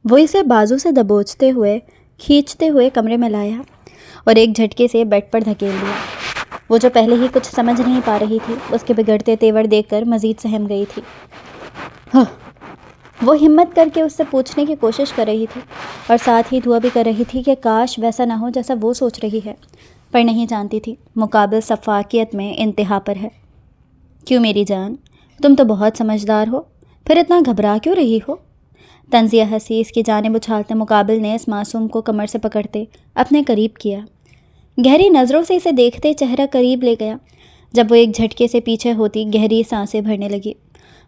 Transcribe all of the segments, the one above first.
وہ اسے بازو سے دبوچتے ہوئے کھینچتے ہوئے کمرے میں لایا اور ایک جھٹکے سے بیڈ پر دھکیل دیا۔ وہ جو پہلے ہی کچھ سمجھ نہیں پا رہی تھی، اس کے بگڑتے تیور دیکھ کر مزید سہم گئی تھی۔ وہ ہمت کر کے اس سے پوچھنے کی کوشش کر رہی تھی اور ساتھ ہی دعا بھی کر رہی تھی کہ کاش ویسا نہ ہو جیسا وہ سوچ رہی ہے، پر نہیں جانتی تھی مقابل سفاکیت میں انتہا پر ہے۔ کیوں میری جان، تم تو بہت سمجھدار ہو، پھر اتنا گھبرا کیوں رہی ہو؟ طنزیہ ہنسی اس کی جانب اچھالتے مقابل نے اس معصوم کو کمر سے پکڑتے اپنے قریب کیا۔ گہری نظروں سے اسے دیکھتے چہرہ قریب لے گیا۔ جب وہ ایک جھٹکے سے پیچھے ہوتی گہری سانسیں بھرنے لگی،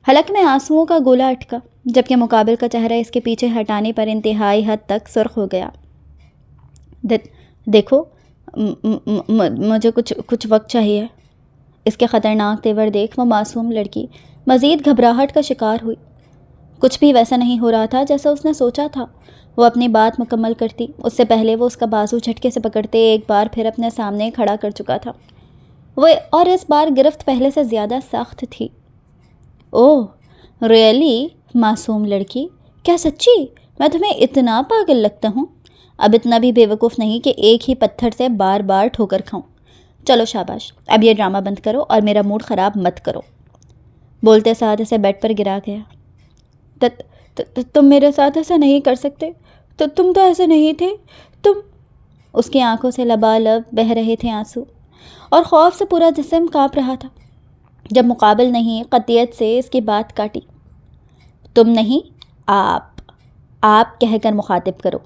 حلق میں آنسوؤں کا گولا اٹکا، جبکہ مقابل کا چہرہ اس کے پیچھے ہٹانے پر انتہائی حد تک سرخ ہو گیا۔ دیکھو، مجھے کچھ وقت چاہیے۔ اس کے خطرناک تیور دیکھ وہ معصوم لڑکی مزید گھبراہٹ کا شکار ہوئی۔ کچھ بھی ویسا نہیں ہو رہا تھا جیسا اس نے سوچا تھا۔ وہ اپنی بات مکمل کرتی اس سے پہلے وہ اس کا بازو جھٹکے سے پکڑتے ایک بار پھر اپنے سامنے کھڑا کر چکا تھا، اور اس بار گرفت پہلے سے زیادہ سخت تھی۔ اوہ ریئلی معصوم لڑکی، کیا سچی میں تمہیں اتنا پاگل لگتا ہوں؟ اب اتنا بھی بے وقوف نہیں کہ ایک ہی پتھر سے بار بار ٹھوکر کھاؤں۔ چلو شاباش، اب یہ ڈرامہ بند کرو اور میرا موڈ خراب مت کرو۔ بولتے ساتھ اسے بیڈ پر گرا گیا۔ تم میرے ساتھ ایسا نہیں کر سکتے، تم تو ایسے نہیں تھے، تم۔ اس کی آنکھوں سے لبالب بہہ رہے تھے آنسو اور خوف سے پورا جسم کانپ رہا تھا، جب مقابل نہیں قطعیت سے اس کی بات کاٹی۔ تم نہیں، آپ کہہ کر مخاطب کرو،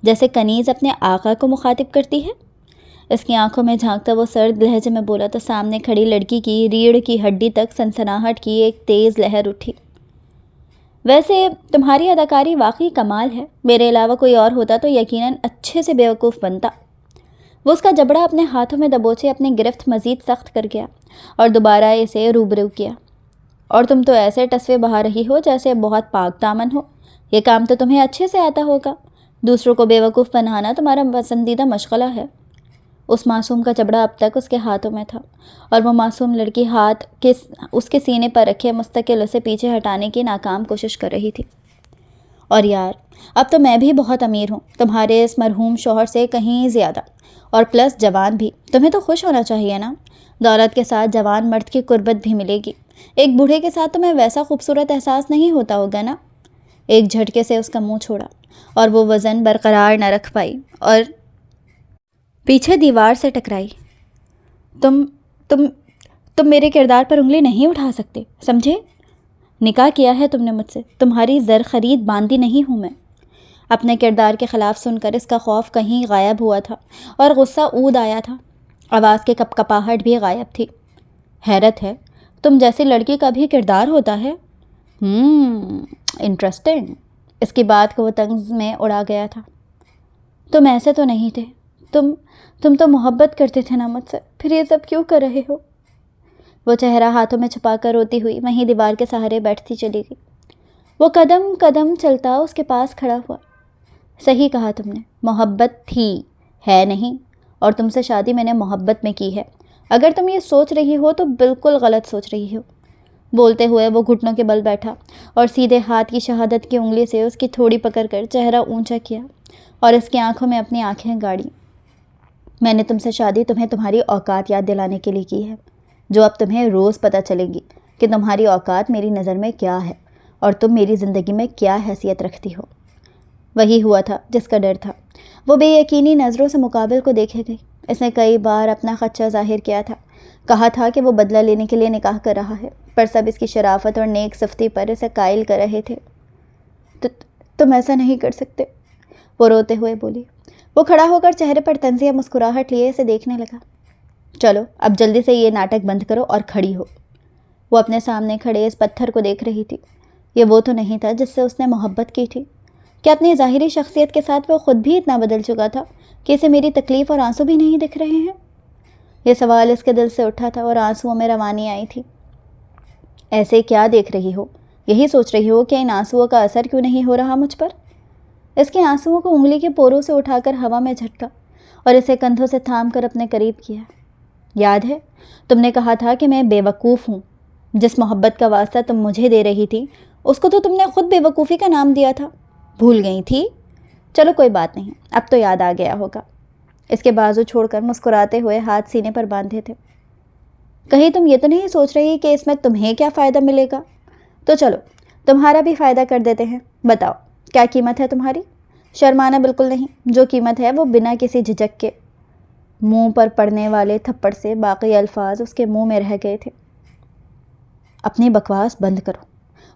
جیسے کنیز اپنے آقا کو مخاطب کرتی ہے۔ اس کی آنکھوں میں جھانکتا وہ سرد لہجے میں بولا تو سامنے کھڑی لڑکی کی ریڑھ کی ہڈی تک سنسناہٹ کی ایک تیز لہر اٹھی۔ ویسے تمہاری اداکاری واقعی کمال ہے، میرے علاوہ کوئی اور ہوتا تو یقیناً اچھے سے بیوقوف بنتا۔ وہ اس کا جبڑا اپنے ہاتھوں میں دبوچے اپنی گرفت مزید سخت کر گیا اور دوبارہ اسے روبرو کیا۔ اور تم تو ایسے ٹسوے بہا رہی ہو جیسے بہت پاک دامن ہو، یہ کام تو تمہیں اچھے سے آتا ہوگا، دوسروں کو بیوقوف بنانا تمہارا پسندیدہ مشغلہ ہے۔ اس معصوم کا جبڑا اب تک اس کے ہاتھوں میں تھا اور وہ معصوم لڑکی ہاتھ اس کے سینے پر رکھے مستقل اسے پیچھے ہٹانے کی ناکام کوشش کر رہی تھی۔ اور یار، اب تو میں بھی بہت امیر ہوں، تمہارے اس مرحوم شوہر سے کہیں زیادہ، اور پلس جوان بھی۔ تمہیں تو خوش ہونا چاہیے نا، دولت کے ساتھ جوان مرد کی قربت بھی ملے گی۔ ایک بوڑھے کے ساتھ تمہیں ویسا خوبصورت احساس نہیں ہوتا ہوگا نا۔ ایک جھٹکے سے اس کا منہ چھوڑا اور وہ وزن برقرار نہ رکھ پائی اور پیچھے دیوار سے ٹکرائی۔ تم میرے کردار پر انگلی نہیں اٹھا سکتے، سمجھے؟ نکاح کیا ہے تم نے مجھ سے، تمہاری زر خرید باندھی نہیں ہوں میں۔ اپنے کردار کے خلاف سن کر اس کا خوف کہیں غائب ہوا تھا اور غصہ اود آیا تھا، آواز کے کپکپاہٹ بھی غائب تھی۔ حیرت ہے، تم جیسی لڑکی کا بھی کردار ہوتا ہے؟ انٹرسٹنگ۔ اس کی بات کو وہ طنز میں اڑا گیا تھا۔ تم ایسے تو نہیں تھے، تم تو محبت کرتے تھے نا مجھ سے، پھر یہ سب کیوں کر رہے ہو؟ وہ چہرہ ہاتھوں میں چھپا کر روتی ہوئی وہیں دیوار کے سہارے بیٹھتی چلی گئی۔ وہ قدم قدم چلتا اس کے پاس کھڑا ہوا۔ صحیح کہا تم نے، محبت تھی، ہے نہیں، اور تم سے شادی میں نے محبت میں کی ہے۔ اگر تم یہ سوچ رہی ہو تو بالکل غلط سوچ رہی ہو۔ بولتے ہوئے وہ گھٹنوں کے بل بیٹھا اور سیدھے ہاتھ کی شہادت کی انگلی سے اس کی تھوڑی پکڑ کر چہرہ اونچا کیا اور اس کی آنکھوں میں اپنی آنکھیں گاڑی۔ میں نے تم سے شادی تمہیں تمہاری اوقات یاد دلانے کے لیے کی ہے، جو اب تمہیں روز پتہ چلے گی کہ تمہاری اوقات میری نظر میں کیا ہے اور تم میری زندگی میں کیا حیثیت رکھتی ہو۔ وہی ہوا تھا جس کا ڈر تھا۔ وہ بے یقینی نظروں سے مقابل کو دیکھے گئی۔ اس نے کئی بار اپنا خدشہ ظاہر کیا تھا، کہا تھا کہ وہ بدلہ لینے کے لیے نکاح کر رہا ہے، پر سب اس کی شرافت اور نیک صفتی پر اسے قائل کر رہے تھے۔ تم ایسا نہیں کر سکتے، وہ روتے ہوئے بولی۔ وہ کھڑا ہو کر چہرے پر طنزیہ مسکراہٹ لیے اسے دیکھنے لگا۔ چلو اب جلدی سے یہ ناٹک بند کرو اور کھڑی ہو۔ وہ اپنے سامنے کھڑے اس پتھر کو دیکھ رہی تھی۔ یہ وہ تو نہیں تھا جس سے اس نے محبت کی تھی۔ کیا اپنی ظاہری شخصیت کے ساتھ وہ خود بھی اتنا بدل چکا تھا کہ اسے میری تکلیف اور آنسو بھی نہیں دکھ رہے ہیں؟ یہ سوال اس کے دل سے اٹھا تھا اور آنسوؤں میں روانی آئی تھی۔ ایسے کیا دیکھ رہی ہو؟ یہی سوچ رہی ہو کہ ان آنسوؤں کا اثر کیوں نہیں ہو رہا مجھ پر؟ اس کے آنسوؤں کو انگلی کے پوروں سے اٹھا کر ہوا میں جھٹکا اور اسے کندھوں سے تھام کر اپنے قریب کیا۔ یاد ہے تم نے کہا تھا کہ میں بے وقوف ہوں؟ جس محبت کا واسطہ تم مجھے دے رہی تھی اس کو تو تم نے خود بے وقوفی کا نام دیا تھا۔ بھول گئی تھی؟ چلو کوئی بات نہیں، اب تو یاد آ گیا ہوگا۔ اس کے بازو چھوڑ کر مسکراتے ہوئے ہاتھ سینے پر باندھے تھے۔ کہیں تم یہ تو نہیں سوچ رہی کہ اس میں تمہیں کیا فائدہ ملے گا؟ تو چلو تمہارا بھی فائدہ کر دیتے ہیں۔ بتاؤ کیا قیمت ہے تمہاری؟ شرمانا بالکل نہیں، جو قیمت ہے وہ بنا کسی جھجک کے۔ منہ پر پڑنے والے تھپڑ سے باقی الفاظ اس کے منہ میں رہ گئے تھے۔ اپنی بکواس بند کرو،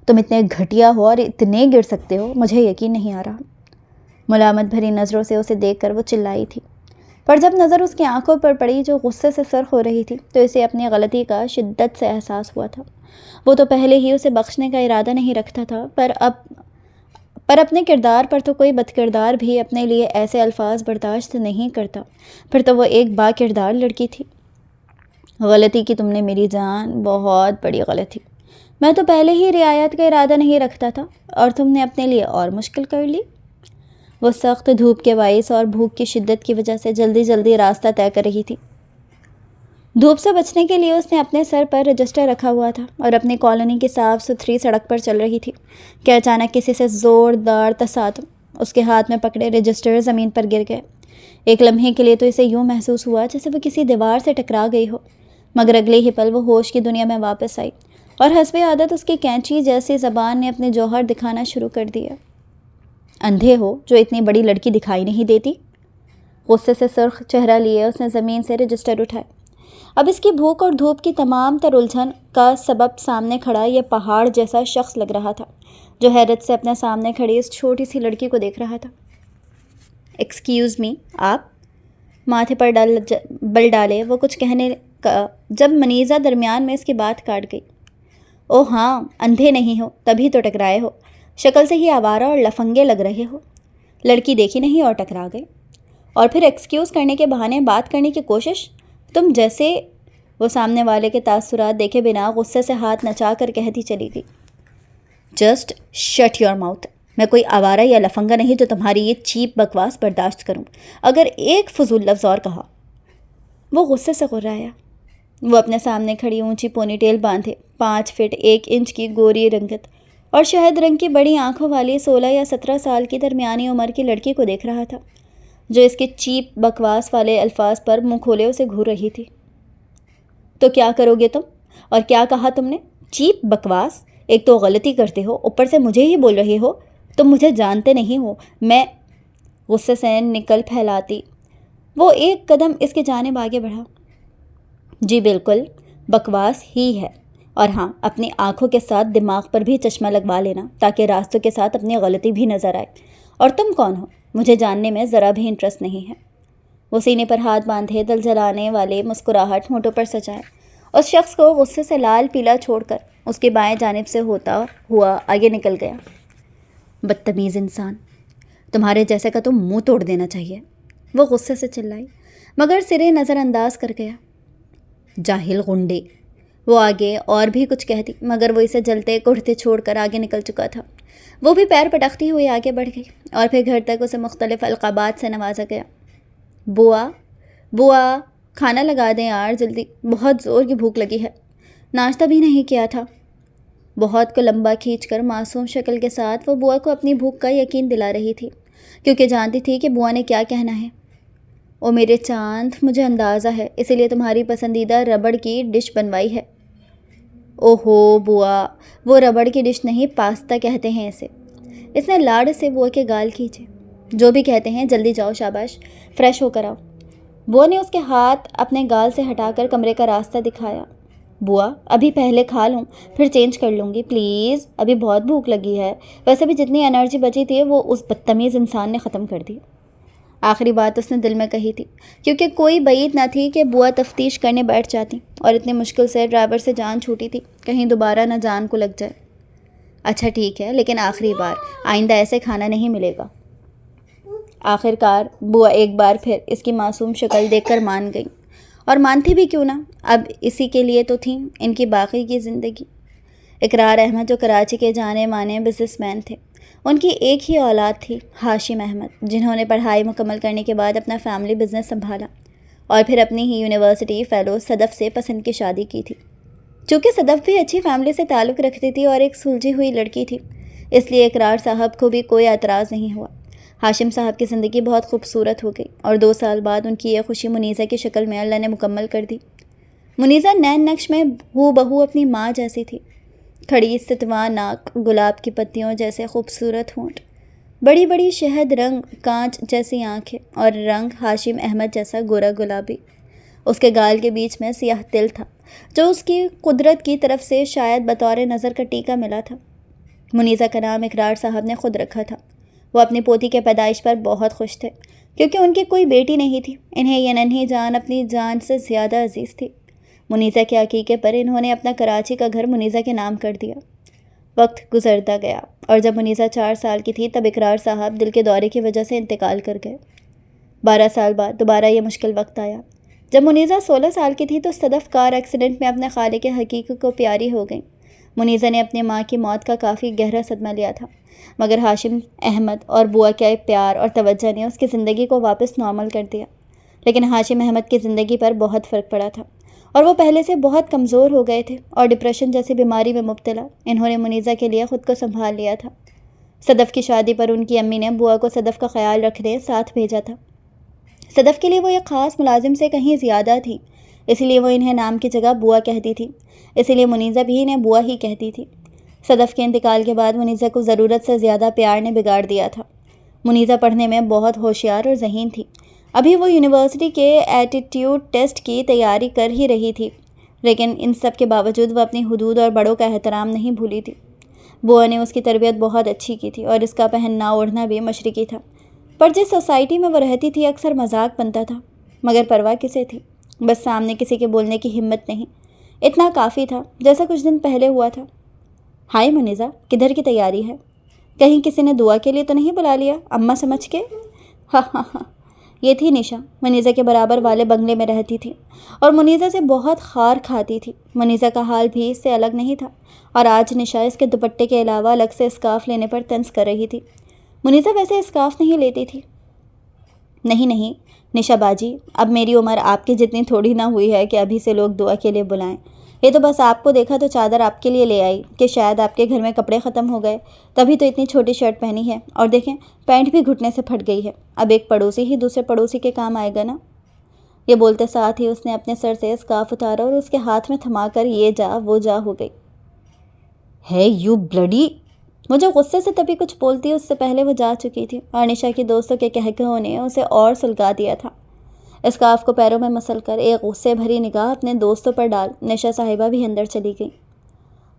تم اتنے گھٹیا ہو اور اتنے گر سکتے ہو، مجھے یقین نہیں آ رہا۔ ملامت بھری نظروں سے اسے دیکھ کر وہ چلائی تھی، پر جب نظر اس کی آنکھوں پر پڑی جو غصے سے سرخ ہو رہی تھی تو اسے اپنی غلطی کا شدت سے احساس ہوا تھا۔ وہ تو پہلے ہی اسے بخشنے کا ارادہ نہیں رکھتا تھا، پر اپنے کردار پر تو کوئی بد کردار بھی اپنے لیے ایسے الفاظ برداشت نہیں کرتا۔ پھر تو وہ ایک با کردار لڑکی تھی۔ غلطی کی تم نے میری جان، بہت بڑی غلطی۔ میں تو پہلے ہی رعایت کا ارادہ نہیں رکھتا تھا اور تم نے اپنے لیے اور مشکل کر لی۔ وہ سخت دھوپ کے باعث اور بھوک کی شدت کی وجہ سے جلدی جلدی راستہ طے کر رہی تھی۔ دھوپ سے بچنے کے لیے اس نے اپنے سر پر رجسٹر رکھا ہوا تھا اور اپنی کالونی کی صاف ستھری سڑک پر چل رہی تھی کہ اچانک کسی سے زوردار تصادم اس کے ہاتھ میں پکڑے رجسٹر زمین پر گر گئے۔ ایک لمحے کے لیے تو اسے یوں محسوس ہوا جیسے وہ کسی دیوار سے ٹکرا گئی ہو، مگر اگلے ہی پل وہ ہوش کی دنیا میں واپس آئی اور حسب عادت اس کی کینچی جیسی زبان نے اپنے جوہر دکھانا شروع کر دیا۔ اندھے ہو جو اتنی بڑی لڑکی دکھائی نہیں دیتی؟ غصے سے سرخ چہرہ لیے اس نے زمین سے رجسٹر اٹھائے۔ اب اس کی بھوک اور دھوپ کی تمام تر الجھن کا سبب سامنے کھڑا یہ پہاڑ جیسا شخص لگ رہا تھا جو حیرت سے اپنے سامنے کھڑی اس چھوٹی سی لڑکی کو دیکھ رہا تھا۔ ایکسکیوز می، آپ؟ ماتھے پر بل ڈالے وہ کچھ کہنے کا جب منیزہ درمیان میں اس کی بات کاٹ گئی۔ او ہاں، اندھے نہیں ہو تبھی تو ٹکرائے ہو، شکل سے ہی آوارہ اور لفنگے لگ رہے ہو۔ لڑکی دیکھی نہیں اور ٹکرا گئے، اور پھر ایکسکیوز کرنے کے بہانے بات کرنے کی کوشش؟ تم جیسے… وہ سامنے والے کے تاثرات دیکھے بنا غصے سے ہاتھ نچا کر کہتی چلی گئی، جسٹ شٹ یور ماؤتھ۔ میں کوئی آوارہ یا لفنگا نہیں جو تمہاری یہ چیپ بکواس برداشت کروں۔ اگر ایک فضول لفظ اور کہا… وہ غصے سے غرایا۔ وہ اپنے سامنے کھڑی اونچی پونی ٹیل باندھے 5 فٹ 1 انچ کی گوری رنگت اور شہد رنگ کی بڑی آنکھوں والی 16 یا 17 سال کی درمیانی عمر کی لڑکی کو دیکھ رہا تھا جو اس کے چیپ بکواس والے الفاظ پر منہ کھولے اسے گھور رہی تھی۔ تو کیا کرو گے تم؟ اور کیا کہا تم نے؟ چیپ بکواس؟ ایک تو غلطی کرتے ہو، اوپر سے مجھے ہی بول رہے ہو۔ تم مجھے جانتے نہیں ہو۔ میں… غصے سے نکل پھیلاتی وہ ایک قدم اس کی جانب آگے بڑھا۔ جی بالکل، بکواس ہی ہے۔ اور ہاں، اپنی آنکھوں کے ساتھ دماغ پر بھی چشمہ لگوا لینا تاکہ راستوں کے ساتھ اپنی غلطی بھی نظر آئے۔ اور تم کون ہو؟ مجھے جاننے میں ذرا بھی انٹرسٹ نہیں ہے۔ وہ سینے پر ہاتھ باندھے دل جلانے والے مسکراہٹ ہونٹوں پر سجائے اس شخص کو غصے سے لال پیلا چھوڑ کر اس کی بائیں جانب سے ہوتا ہوا آگے نکل گیا۔ بدتمیز انسان، تمہارے جیسے کا تو منہ توڑ دینا چاہیے، وہ غصے سے چلائی، مگر سرے نظر انداز کر گیا۔ جاہل غنڈے، وہ آگے اور بھی کچھ کہتی مگر وہ اسے جلتے کڑھتے چھوڑ کر آگے نکل چکا تھا۔ وہ بھی پیر پٹکتی ہوئی آگے بڑھ گئی اور پھر گھر تک اسے مختلف القابات سے نوازا گیا۔ بوا، بوا، کھانا لگا دیں یار جلدی، بہت زور کی بھوک لگی ہے، ناشتہ بھی نہیں کیا تھا۔ بہت کو لمبا کھینچ کر معصوم شکل کے ساتھ وہ بوا کو اپنی بھوک کا یقین دلا رہی تھی کیونکہ جانتی تھی کہ بوا نے کیا کہنا ہے۔ او میرے چاند، مجھے اندازہ ہے اسی لیے تمہاری پسندیدہ ربڑ کی ڈش بنوائی ہے۔ او ہو بوا، وہ ربڑ کی ڈش نہیں، پاستا کہتے ہیں اسے۔ اس نے لاڑ سے بوا کے گال کھینچے۔ جو بھی کہتے ہیں، جلدی جاؤ، شاباش، فریش ہو کر آؤ۔ بوا نے اس کے ہاتھ اپنے گال سے ہٹا کر کمرے کا راستہ دکھایا۔ بوا، ابھی پہلے کھا لوں پھر چینج کر لوں گی پلیز، ابھی بہت بھوک لگی ہے۔ ویسے بھی جتنی انرجی بچی تھی وہ اس بدتمیز انسان نے ختم کر دی۔ آخری بات اس نے دل میں کہی تھی کیونکہ کوئی بعید نہ تھی کہ بوا تفتیش کرنے بیٹھ جاتی اور اتنی مشکل سے ڈرائیور سے جان چھوٹی تھی، کہیں دوبارہ نہ جان کو لگ جائے۔ اچھا ٹھیک ہے، لیکن آخری بار، آئندہ ایسے کھانا نہیں ملے گا۔ آخر کار بوا ایک بار پھر اس کی معصوم شکل دیکھ کر مان گئی، اور مانتی بھی کیوں نہ، اب اسی کے لیے تو تھیں ان کی باقی کی زندگی۔ اقرار احمد جو کراچی کے جانے مانے بزنس مین تھے، ان کی ایک ہی اولاد تھی ہاشم احمد، جنہوں نے پڑھائی مکمل کرنے کے بعد اپنا فیملی بزنس سنبھالا اور پھر اپنی ہی یونیورسٹی فیلو صدف سے پسند کی شادی کی تھی۔ چونکہ صدف بھی اچھی فیملی سے تعلق رکھتی تھی اور ایک سلجھی ہوئی لڑکی تھی، اس لیے اقرار صاحب کو بھی کوئی اعتراض نہیں ہوا۔ ہاشم صاحب کی زندگی بہت خوبصورت ہو گئی اور 2 سال بعد ان کی یہ خوشی منیزہ کی شکل میں اللہ نے مکمل کر دی۔ منیزہ نین نقش میں ہو بہو اپنی ماں جیسی تھی، کھڑی استوا ناک، گلاب کی پتیوں جیسے خوبصورت ہونٹ، بڑی بڑی شہد رنگ کانچ جیسی آنکھیں اور رنگ ہاشم احمد جیسا گورا گلابی۔ اس کے گال کے بیچ میں سیاہ تل تھا جو اس کی قدرت کی طرف سے شاید بطور نظر کا ٹیکا ملا تھا۔ منیزہ کا نام اقرار صاحب نے خود رکھا تھا۔ وہ اپنی پوتی کے پیدائش پر بہت خوش تھے کیونکہ ان کی کوئی بیٹی نہیں تھی۔ انہیں یہ ننھی جان اپنی جان سے زیادہ عزیز تھی۔ منیزہ کے عقیقے پر انہوں نے اپنا کراچی کا گھر منیزہ کے نام کر دیا۔ وقت گزرتا گیا اور جب منیزہ 4 سال کی تھی تب اقرار صاحب دل کے دورے کی وجہ سے انتقال کر گئے۔ 12 سال بعد دوبارہ یہ مشکل وقت آیا۔ جب منیزہ 16 سال کی تھی تو صدف کار ایکسیڈنٹ میں اپنے خالق حقیقی کو پیاری ہو گئیں۔ منیزہ نے اپنی ماں کی موت کا کافی گہرا صدمہ لیا تھا، مگر ہاشم احمد اور بوا کے پیار اور توجہ نے اس کی زندگی کو واپس نارمل کر دیا۔ لیکن ہاشم احمد کی زندگی پر بہت فرق پڑا تھا اور وہ پہلے سے بہت کمزور ہو گئے تھے اور ڈپریشن جیسی بیماری میں مبتلا۔ انہوں نے منیزہ کے لیے خود کو سنبھال لیا تھا۔ صدف کی شادی پر ان کی امی نے بوا کو صدف کا خیال رکھنے ساتھ بھیجا تھا۔ صدف کے لیے وہ ایک خاص ملازم سے کہیں زیادہ تھی، اسی لیے وہ انہیں نام کی جگہ بوا کہتی تھی، اسی لیے منیزہ بھی انہیں بوا ہی کہتی تھی۔ صدف کے انتقال کے بعد منیزہ کو ضرورت سے زیادہ پیار نے بگاڑ دیا تھا۔ منیزہ پڑھنے میں بہت ہوشیار اور ذہین تھی۔ ابھی وہ یونیورسٹی کے ایٹیٹیوڈ ٹیسٹ کی تیاری کر ہی رہی تھی، لیکن ان سب کے باوجود وہ اپنی حدود اور بڑوں کا احترام نہیں بھولی تھی۔ بوا نے اس کی تربیت بہت اچھی کی تھی اور اس کا پہننا اوڑھنا بھی مشرقی تھا، پر جس سوسائٹی میں وہ رہتی تھی اکثر مذاق بنتا تھا، مگر پرواہ کسے تھی؟ بس سامنے کسی کے بولنے کی ہمت نہیں، اتنا کافی تھا، جیسا کچھ دن پہلے ہوا تھا۔ ہائے منیزہ، کدھر کی تیاری ہے؟ کہیں کسی نے دعا کے لیے تو نہیں بلا لیا اماں سمجھ کے؟ ہاں ہاں ہاں، یہ تھی نشا، منیزہ کے برابر والے بنگلے میں رہتی تھی اور منیزہ سے بہت خار کھاتی تھی۔ منیزہ کا حال بھی اس سے الگ نہیں تھا اور آج نشا اس کے دوپٹے کے علاوہ الگ سے اسکارف لینے پر طنز کر رہی تھی۔ منیزہ ویسے اسکارف نہیں لیتی تھی۔ نہیں نشا باجی، اب میری عمر آپ کی جتنی تھوڑی نہ ہوئی ہے کہ ابھی سے لوگ دعا کے لیے بلائیں۔ یہ تو بس آپ کو دیکھا تو چادر آپ کے لیے لے آئی کہ شاید آپ کے گھر میں کپڑے ختم ہو گئے، تبھی تو اتنی چھوٹی شرٹ پہنی ہے، اور دیکھیں پینٹ بھی گھٹنے سے پھٹ گئی ہے۔ اب ایک پڑوسی ہی دوسرے پڑوسی کے کام آئے گا نا۔ یہ بولتے ساتھ ہی اس نے اپنے سر سے اسکارف اتارا اور اس کے ہاتھ میں تھما کر یہ جا وہ جا ہو گئی۔ ہے یو بلڈی! مجھے غصے سے تبھی کچھ بولتی اس سے پہلے وہ جا چکی تھی اور نشا کی دوستوں کے کہکہوں نے اسے اور سلگا دیا تھا۔ اسکارف کو پیروں میں مسل کر ایک غصے بھری نگاہ اپنے دوستوں پر ڈال نشا صاحبہ بھی اندر چلی گئی۔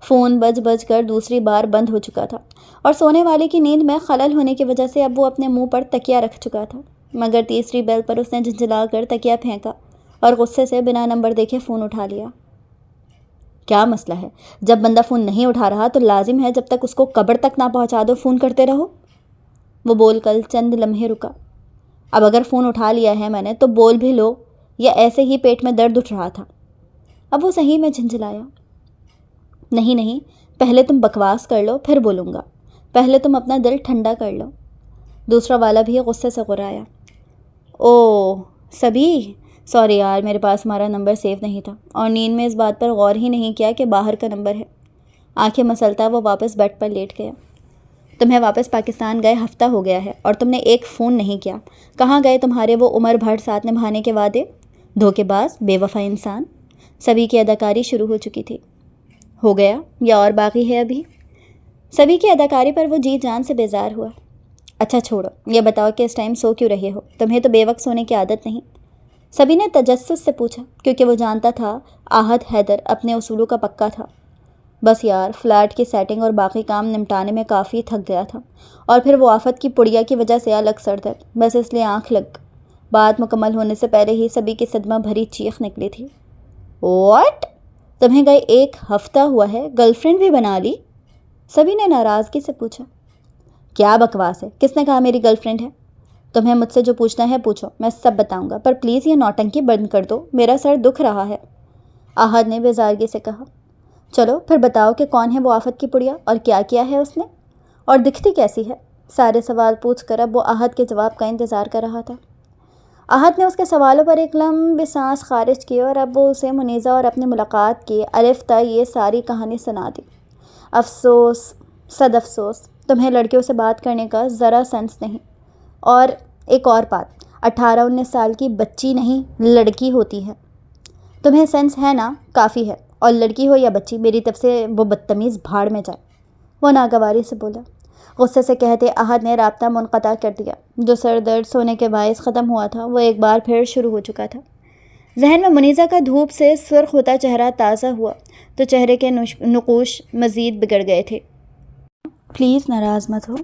فون بج کر دوسری بار بند ہو چکا تھا اور سونے والے کی نیند میں خلل ہونے کی وجہ سے اب وہ اپنے منہ پر تکیہ رکھ چکا تھا، مگر تیسری بیل پر اس نے جھنجھلا کر تکیہ پھینکا اور غصے سے بنا نمبر دیکھے فون اٹھا لیا۔ کیا مسئلہ ہے؟ جب بندہ فون نہیں اٹھا رہا تو لازم ہے جب تک اس کو قبر تک نہ پہنچا دو فون کرتے رہو؟ وہ بول کر چند لمحے رکا۔ اب اگر فون اٹھا لیا ہے میں نے تو بول بھی لو، یا ایسے ہی پیٹ میں درد اٹھ رہا تھا؟ اب وہ صحیح میں جھنجھلایا۔ نہیں، پہلے تم بکواس کر لو پھر بولوں گا، پہلے تم اپنا دل ٹھنڈا کر لو۔ دوسرا والا بھی غصے سے غرایا۔ اوہ سبھی، سوری یار، میرے پاس ہمارا نمبر سیو نہیں تھا اور نیند میں اس بات پر غور ہی نہیں کیا کہ باہر کا نمبر ہے۔ آنکھیں مسلتا وہ واپس بیڈ پر لیٹ گیا۔ تمہیں واپس پاکستان گئے ہفتہ ہو گیا ہے اور تم نے ایک فون نہیں کیا۔ کہاں گئے تمہارے وہ عمر بھر ساتھ نبھانے کے وعدے؟ دھوکے باز، بے وفا انسان۔ سبھی کی اداکاری شروع ہو چکی تھی۔ ہو گیا یا اور باقی ہے ابھی؟ سبھی کی اداکاری پر وہ جی جان سے بیزار ہوا۔ اچھا چھوڑو، یہ بتاؤ کہ اس ٹائم سو کیوں رہے ہو؟ تمہیں تو بے وقت سونے کی عادت نہیں۔ سبھی نے تجسس سے پوچھا کیونکہ وہ جانتا تھا آہد حیدر اپنے اصولوں کا پکا تھا۔ بس یار، فلیٹ کی سیٹنگ اور باقی کام نمٹانے میں کافی تھک گیا تھا اور پھر وہ آفت کی پڑیا کی وجہ سے الگ سر درد، بس اس لیے آنکھ لگ۔ بات مکمل ہونے سے پہلے ہی سبھی کی صدمہ بھری چیخ نکلی تھی۔ واٹ؟ تمہیں گئے 1 ہفتہ ہوا ہے، گرل فرینڈ بھی بنا لی؟ سبھی نے ناراضگی سے پوچھا۔ کیا بکواس ہے؟ کس نے کہا میری گرل فرینڈ ہے؟ تمہیں مجھ سے جو پوچھنا ہے پوچھو، میں سب بتاؤں گا، پر پلیز یہ نوٹنکی بند کر دو، میرا سر دکھ رہا ہے، آہد نے بیزارگی سے کہا۔ چلو پھر بتاؤ کہ کون ہے وہ آفت کی پڑیا اور کیا کیا ہے اس نے، اور دکھتی کیسی ہے؟ سارے سوال پوچھ کر اب وہ آہد کے جواب کا انتظار کر رہا تھا۔ آہد نے اس کے سوالوں پر ایک لمبی سانس خارج کی اور اب وہ اسے منیزہ اور اپنی ملاقات کی الف تا یہ ساری کہانی سنا دی۔ افسوس، صد افسوس، تمہیں لڑکیوں سے بات کرنے کا ذرا سینس نہیں۔ اور ایک اور بات، 18-19 سال کی بچی نہیں لڑکی ہوتی ہے۔ تمہیں سینس ہے نا، کافی ہے، اور لڑکی ہو یا بچی میری طرف سے وہ بدتمیز بھاڑ میں جائے، وہ ناگواری سے بولا۔ غصے سے کہتے احد نے رابطہ منقطع کر دیا۔ جو سر درد سونے کے باعث ختم ہوا تھا وہ ایک بار پھر شروع ہو چکا تھا۔ ذہن میں منیزہ کا دھوپ سے سرخ ہوتا چہرہ تازہ ہوا تو چہرے کے نقوش مزید بگڑ گئے تھے۔ پلیز ناراض مت ہو،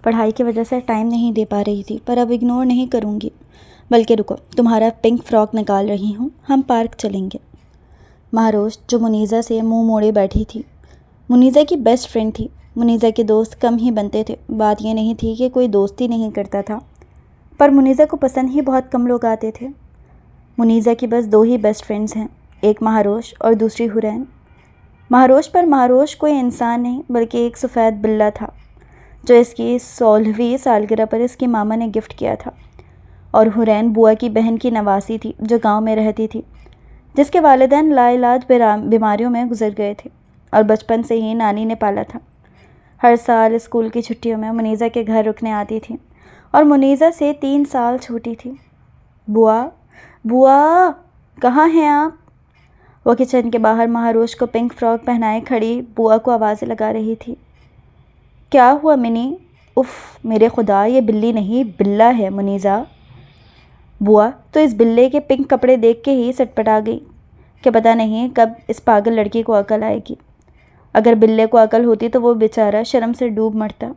پڑھائی کی وجہ سے ٹائم نہیں دے پا رہی تھی، پر اب اگنور نہیں کروں گی، بلکہ رکو، تمہارا پنک فراک نکال رہی ہوں، ہم پارک چلیں گے۔ مہروش جو منیزہ سے منہ موڑے بیٹھی تھی، منیزہ کی بیسٹ فرینڈ تھی۔ منیزہ کے دوست کم ہی بنتے تھے، بات یہ نہیں تھی کہ کوئی دوستی نہیں کرتا تھا، پر منیزہ کو پسند ہی بہت کم لوگ آتے تھے۔ منیزہ کی بس 2 ہی بیسٹ فرینڈز ہیں، ایک مہروش اور دوسری حرین۔ مہروش کوئی انسان نہیں بلکہ ایک سفید بلّا تھا جو اس کی 16ویں سالگرہ پر اس کی ماما نے گفٹ کیا تھا، اور حرین بوا کی بہن کی نواسی تھی جو گاؤں میں رہتی تھی، جس کے والدین لا علاج بیماریوں میں گزر گئے تھے اور بچپن سے ہی نانی نے پالا تھا۔ ہر سال اسکول کی چھٹیوں میں منیزہ کے گھر رکنے آتی تھی اور منیزہ سے 3 سال چھوٹی تھی۔ بوا کہاں ہیں آپ؟ وہ کچن کے باہر مہروش کو پنک فراک پہنائے کھڑی بوا کو آوازیں لگا رہی تھی۔ کیا ہوا منی؟ اف میرے خدا، یہ بلی نہیں بلّا ہے منیزہ۔ بوا تو اس بلے کے پنک کپڑے دیکھ کے ہی سٹپٹا گئی کہ پتہ نہیں کب اس پاگل لڑکی کو عقل آئے گی۔ اگر بلے کو عقل ہوتی تو وہ بیچارہ شرم سے ڈوب مرتا۔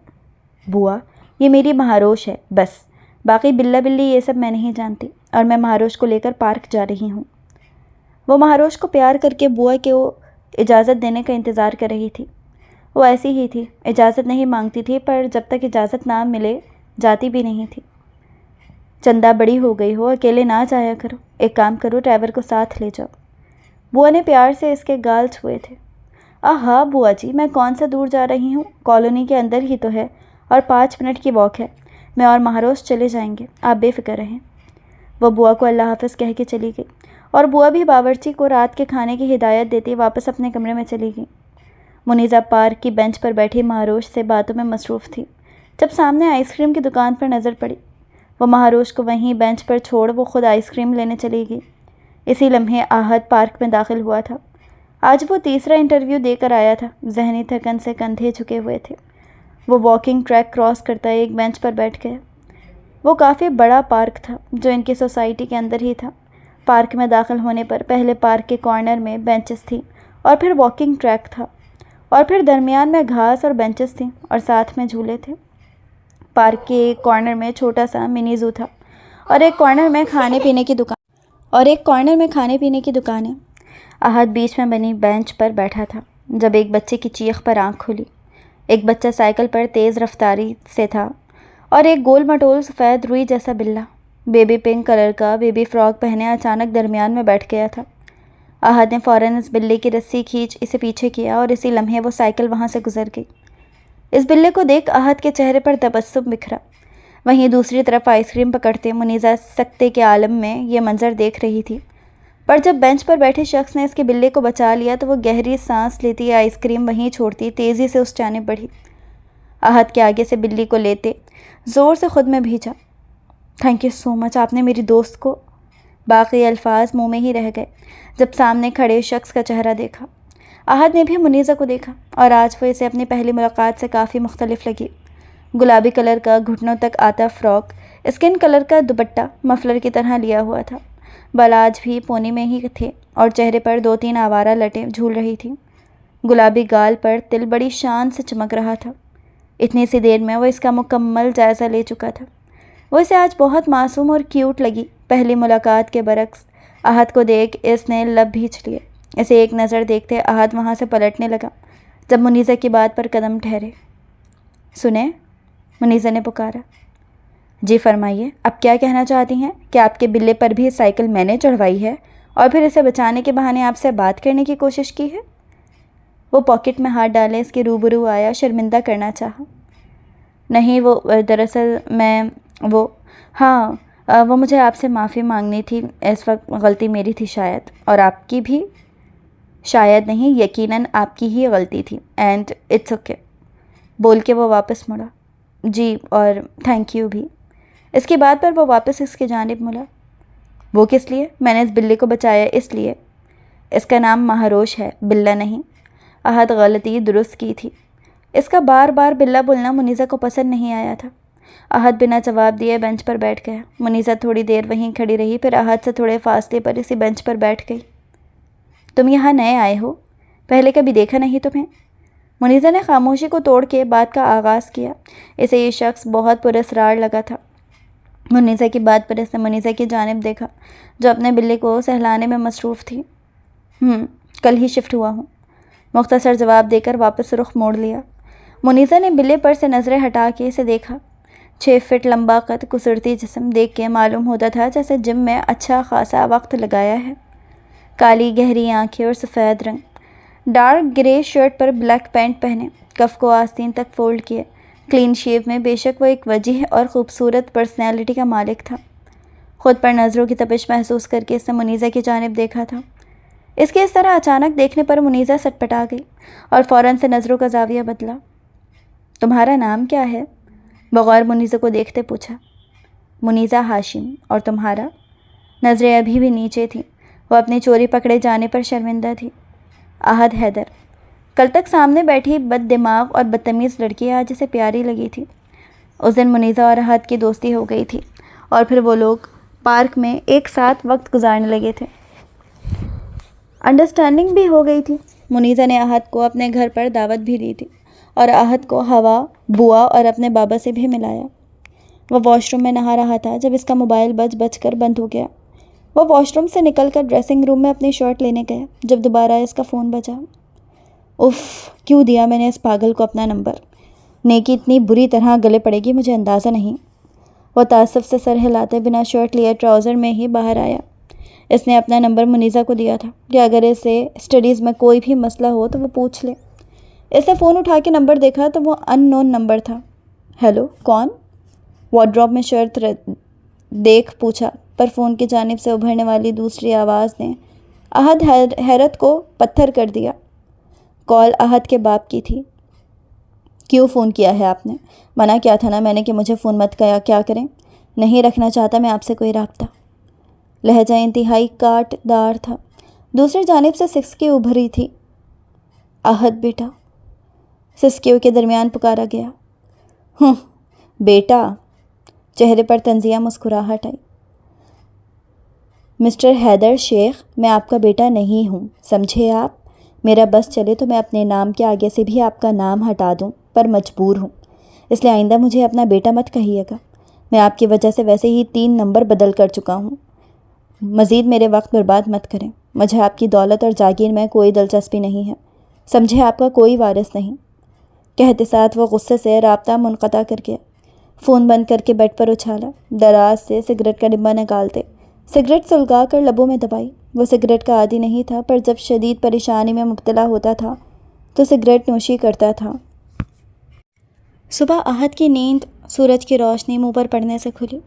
بوا یہ میری مہروش ہے بس، باقی بلّا بلی یہ سب میں نہیں جانتی، اور میں مہروش کو لے کر پارک جا رہی ہوں۔ وہ مہروش کو پیار کر کے بوا کو اجازت دینے کا انتظار کر رہی تھی۔ وہ ایسی ہی تھی، اجازت نہیں مانگتی تھی، پر جب تک اجازت نہ ملے جاتی بھی نہیں تھی۔ چندہ بڑی ہو گئی ہو، اکیلے نہ جایا کرو، ایک کام کرو ڈرائیور کو ساتھ لے جاؤ۔ بوا نے پیار سے اس کے گال چھوئے تھے۔ آہا بوا جی، میں کون سا دور جا رہی ہوں، کالونی کے اندر ہی تو ہے اور 5 منٹ کی واک ہے، میں اور مہروش چلے جائیں گے، آپ بے فکر رہیں۔ وہ بوا کو اللہ حافظ کہہ کے چلی گئی، اور بوا بھی باورچی کو رات کے کھانے کی ہدایت دیتی واپس اپنے کمرے میں چلی گئی۔ منیزہ پارک کی بینچ پر بیٹھی مہروش سے باتوں میں مصروف تھی، جب سامنے آئس کریم کی دکان پر نظر پڑی۔ وہ مہروش کو وہیں بینچ پر چھوڑ وہ خود آئس کریم لینے چلی گئی۔ اسی لمحے احد پارک میں داخل ہوا تھا۔ آج وہ تیسرا انٹرویو دے کر آیا تھا، ذہنی تھکن سے کندھے جھکے ہوئے تھے۔ وہ واکنگ ٹریک کراس کرتا ایک بینچ پر بیٹھ گیا۔ وہ کافی بڑا پارک تھا جو ان کی سوسائٹی کے اندر ہی تھا۔ پارک میں داخل ہونے پر پہلے پارک کے کارنر میں بینچز تھیں، اور پھر واکنگ ٹریک تھا، اور پھر درمیان میں گھاس اور بینچز تھیں اور ساتھ میں جھولے تھے۔ پارک کے ایک کارنر میں چھوٹا سا منی زو تھا، اور ایک کارنر میں کھانے پینے کی دکانیں۔ احد بیچ میں بنی بینچ پر بیٹھا تھا جب ایک بچے کی چیخ پر آنکھ کھلی۔ ایک بچہ سائیکل پر تیز رفتاری سے تھا، اور ایک گول مٹول سفید روئی جیسا بلّا بیبی پنک کلر کا بیبی فراک پہنے اچانک درمیان میں بیٹھ گیا تھا۔ احد نے فوراً اس بلے کی رسی کھینچ اسے پیچھے کیا، اور اسی لمحے وہ سائیکل وہاں سے گزر گئی۔ اس بلے کو دیکھ احد کے چہرے پر تبسم بکھرا۔ وہیں دوسری طرف آئس کریم پکڑتے منیزہ سکتے کے عالم میں یہ منظر دیکھ رہی تھی، پر جب بینچ پر بیٹھے شخص نے اس کے بلے کو بچا لیا تو وہ گہری سانس لیتی آئس کریم وہیں چھوڑتی تیزی سے اس جانب بڑھی۔ احد کے آگے سے بلی کو لیتے زور سے خود میں بھیجا۔ تھینک یو سو مچ، آپ نے میری دوست کو۔ باقی الفاظ منہ میں ہی رہ گئے جب سامنے کھڑے شخص کا چہرہ دیکھا۔ احد نے بھی منیزہ کو دیکھا، اور آج وہ اسے اپنی پہلی ملاقات سے کافی مختلف لگی۔ گلابی کلر کا گھٹنوں تک آتا فراک، اسکن کلر کا دوپٹہ مفلر کی طرح لیا ہوا تھا، بال آج بھی پونی میں ہی تھے، اور چہرے پر 2-3 آوارہ لٹیں جھول رہی تھیں۔ گلابی گال پر تل بڑی شان سے چمک رہا تھا۔ اتنی سی دیر میں وہ اس کا مکمل جائزہ لے چکا تھا۔ وہ اسے آج بہت معصوم اور کیوٹ لگی۔ پہلی ملاقات کے برعکس احد کو دیکھ اس نے لب بھینچ لیے۔ اسے ایک نظر دیکھتے احد وہاں سے پلٹنے لگا جب منیزہ کی بات پر قدم ٹھہرے۔ سنیں، منیزہ نے پکارا۔ جی فرمائیے، آپ کیا کہنا چاہتی ہیں کہ آپ کے بلے پر بھی سائیکل میں نے چڑھوائی ہے اور پھر اسے بچانے کے بہانے آپ سے بات کرنے کی کوشش کی ہے؟ وہ پاکٹ میں ہاتھ ڈالے اس کے روبرو آیا، شرمندہ کرنا چاہا۔ نہیں، وہ دراصل میں وہ مجھے آپ سے معافی مانگنی تھی، اس وقت غلطی میری تھی شاید، اور آپ کی بھی۔ شاید نہیں، یقیناً آپ کی ہی غلطی تھی، اینڈ اٹس اوکے۔ بول کے وہ واپس مڑا۔ جی، اور تھینک یو بھی۔ اس کی بات پر وہ واپس اس کی جانب مڑا۔ وہ کس لیے؟ میں نے اس بلی کو بچایا اس لیے۔ اس کا نام مہاروش ہے، بلّا نہیں۔ احد غلطی درست کی تھی۔ اس کا بار بار بلّا بولنا منیزہ کو پسند نہیں آیا تھا۔ احد بنا جواب دیے بینچ پر بیٹھ گیا۔ منیزہ تھوڑی دیر وہیں کھڑی رہی، پھر احد سے تھوڑے فاصلے پر اسی بینچ پر بیٹھ گئی۔ تم یہاں نئے آئے ہو؟ پہلے کبھی دیکھا نہیں تمہیں؟ منیزہ نے خاموشی کو توڑ کے بات کا آغاز کیا۔ اسے یہ شخص بہت پراسرار لگا تھا۔ منیزہ کی بات پر اس نے منیزہ کی جانب دیکھا، جو اپنے بلے کو سہلانے میں مصروف تھی۔ کل ہی شفٹ ہوا ہوں، مختصر جواب دے کر واپس رخ موڑ لیا۔ منیزہ نے بلے پر سے نظریں ہٹا کے اسے دیکھا۔ 6 فٹ لمبا قد، کسرتی جسم، دیکھ کے معلوم ہوتا تھا جیسے جم میں اچھا خاصا وقت لگایا ہے۔ کالی گہری آنکھیں اور سفید رنگ، ڈارک گرے شرٹ پر بلیک پینٹ پہنے، کف کو آستین تک فولڈ کیے، کلین شیو میں۔ بے شک وہ ایک وجیح اور خوبصورت پرسنالٹی کا مالک تھا۔ خود پر نظروں کی تپش محسوس کر کے اس نے منیزہ کی جانب دیکھا تھا۔ اس کے اس طرح اچانک دیکھنے پر منیزہ سٹپٹا گئی اور فوراً سے نظروں کا زاویہ بدلا۔ تمہارا نام کیا ہے؟ بغور منیزہ کو دیکھتے پوچھا۔ منیزہ ہاشم، اور تمہارا؟ نظریں ابھی بھی نیچے تھیں، وہ اپنی چوری پکڑے جانے پر شرمندہ تھی۔ احد حیدر۔ کل تک سامنے بیٹھی بد دماغ اور بدتمیز لڑکی آج اسے پیاری لگی تھی۔ اس دن منیزہ اور احد کی دوستی ہو گئی تھی اور پھر وہ لوگ پارک میں ایک ساتھ وقت گزارنے لگے تھے۔ انڈرسٹینڈنگ بھی ہو گئی تھی۔ منیزہ نے احد کو اپنے گھر پر دعوت بھی دی تھی اور احد کو ہوا، بوا اور اپنے بابا سے بھی ملایا۔ وہ واش روم میں نہا رہا تھا جب اس کا موبائل بج کر بند ہو گیا۔ وہ واش روم سے نکل کر ڈریسنگ روم میں اپنی شرٹ لینے گیا جب دوبارہ اس کا فون بجا۔ اف، کیوں دیا میں نے اس پاگل کو اپنا نمبر؟ نیکی اتنی بری طرح گلے پڑے گی مجھے اندازہ نہیں۔ وہ تعصب سے سر ہلاتے بنا شرٹ لیے ٹراؤزر میں ہی باہر آیا۔ اس نے اپنا نمبر منیزہ کو دیا تھا کہ اگر اسے اسٹڈیز میں کوئی بھی مسئلہ ہو تو وہ پوچھ لے۔ اس نے فون اٹھا کے نمبر دیکھا تو وہ ان نون نمبر تھا۔ ہیلو، کون؟ وارڈروب میں شرط دیکھ پوچھا، پر فون کی جانب سے ابھرنے والی دوسری آواز نے احد حیرت کو پتھر کر دیا۔ کال احد کے باپ کی تھی۔ کیوں فون کیا ہے آپ نے؟ منع کیا تھا نا میں نے کہ مجھے فون مت کیا کریں۔ نہیں رکھنا چاہتا میں آپ سے کوئی رابطہ۔ لہجہ انتہائی کاٹ دار تھا۔ دوسری جانب سے سسکی ابھری تھی۔ احد بیٹا، سسکیوں کے درمیان پکارا گیا۔ بیٹا، چہرے پر طنزیہ مسکراہٹ آئی۔ مسٹر حیدر شیخ، میں آپ کا بیٹا نہیں ہوں، سمجھے آپ؟ میرا بس چلے تو میں اپنے نام کے آگے سے بھی آپ کا نام ہٹا دوں، پر مجبور ہوں، اس لیے آئندہ مجھے اپنا بیٹا مت کہیے گا۔ میں آپ کی وجہ سے ویسے ہی 3 نمبر بدل کر چکا ہوں۔ مزید میرے وقت برباد مت کریں۔ مجھے آپ کی دولت اور جاگیر میں کوئی دلچسپی نہیں ہے، سمجھے؟ آپ کا کوئی وارث نہیں۔ کہتے ساتھ وہ غصے سے رابطہ منقطع کر گیا۔ فون بند کر کے بیڈ پر اچھالا، دراز سے سگریٹ کا ڈبہ نکالتے سگریٹ سلگا کر لبوں میں دبائی۔ وہ سگریٹ کا عادی نہیں تھا، پر جب شدید پریشانی میں مبتلا ہوتا تھا تو سگریٹ نوشی کرتا تھا۔ صبح احد کی نیند سورج کی روشنی منہ پر پڑنے سے کھلی۔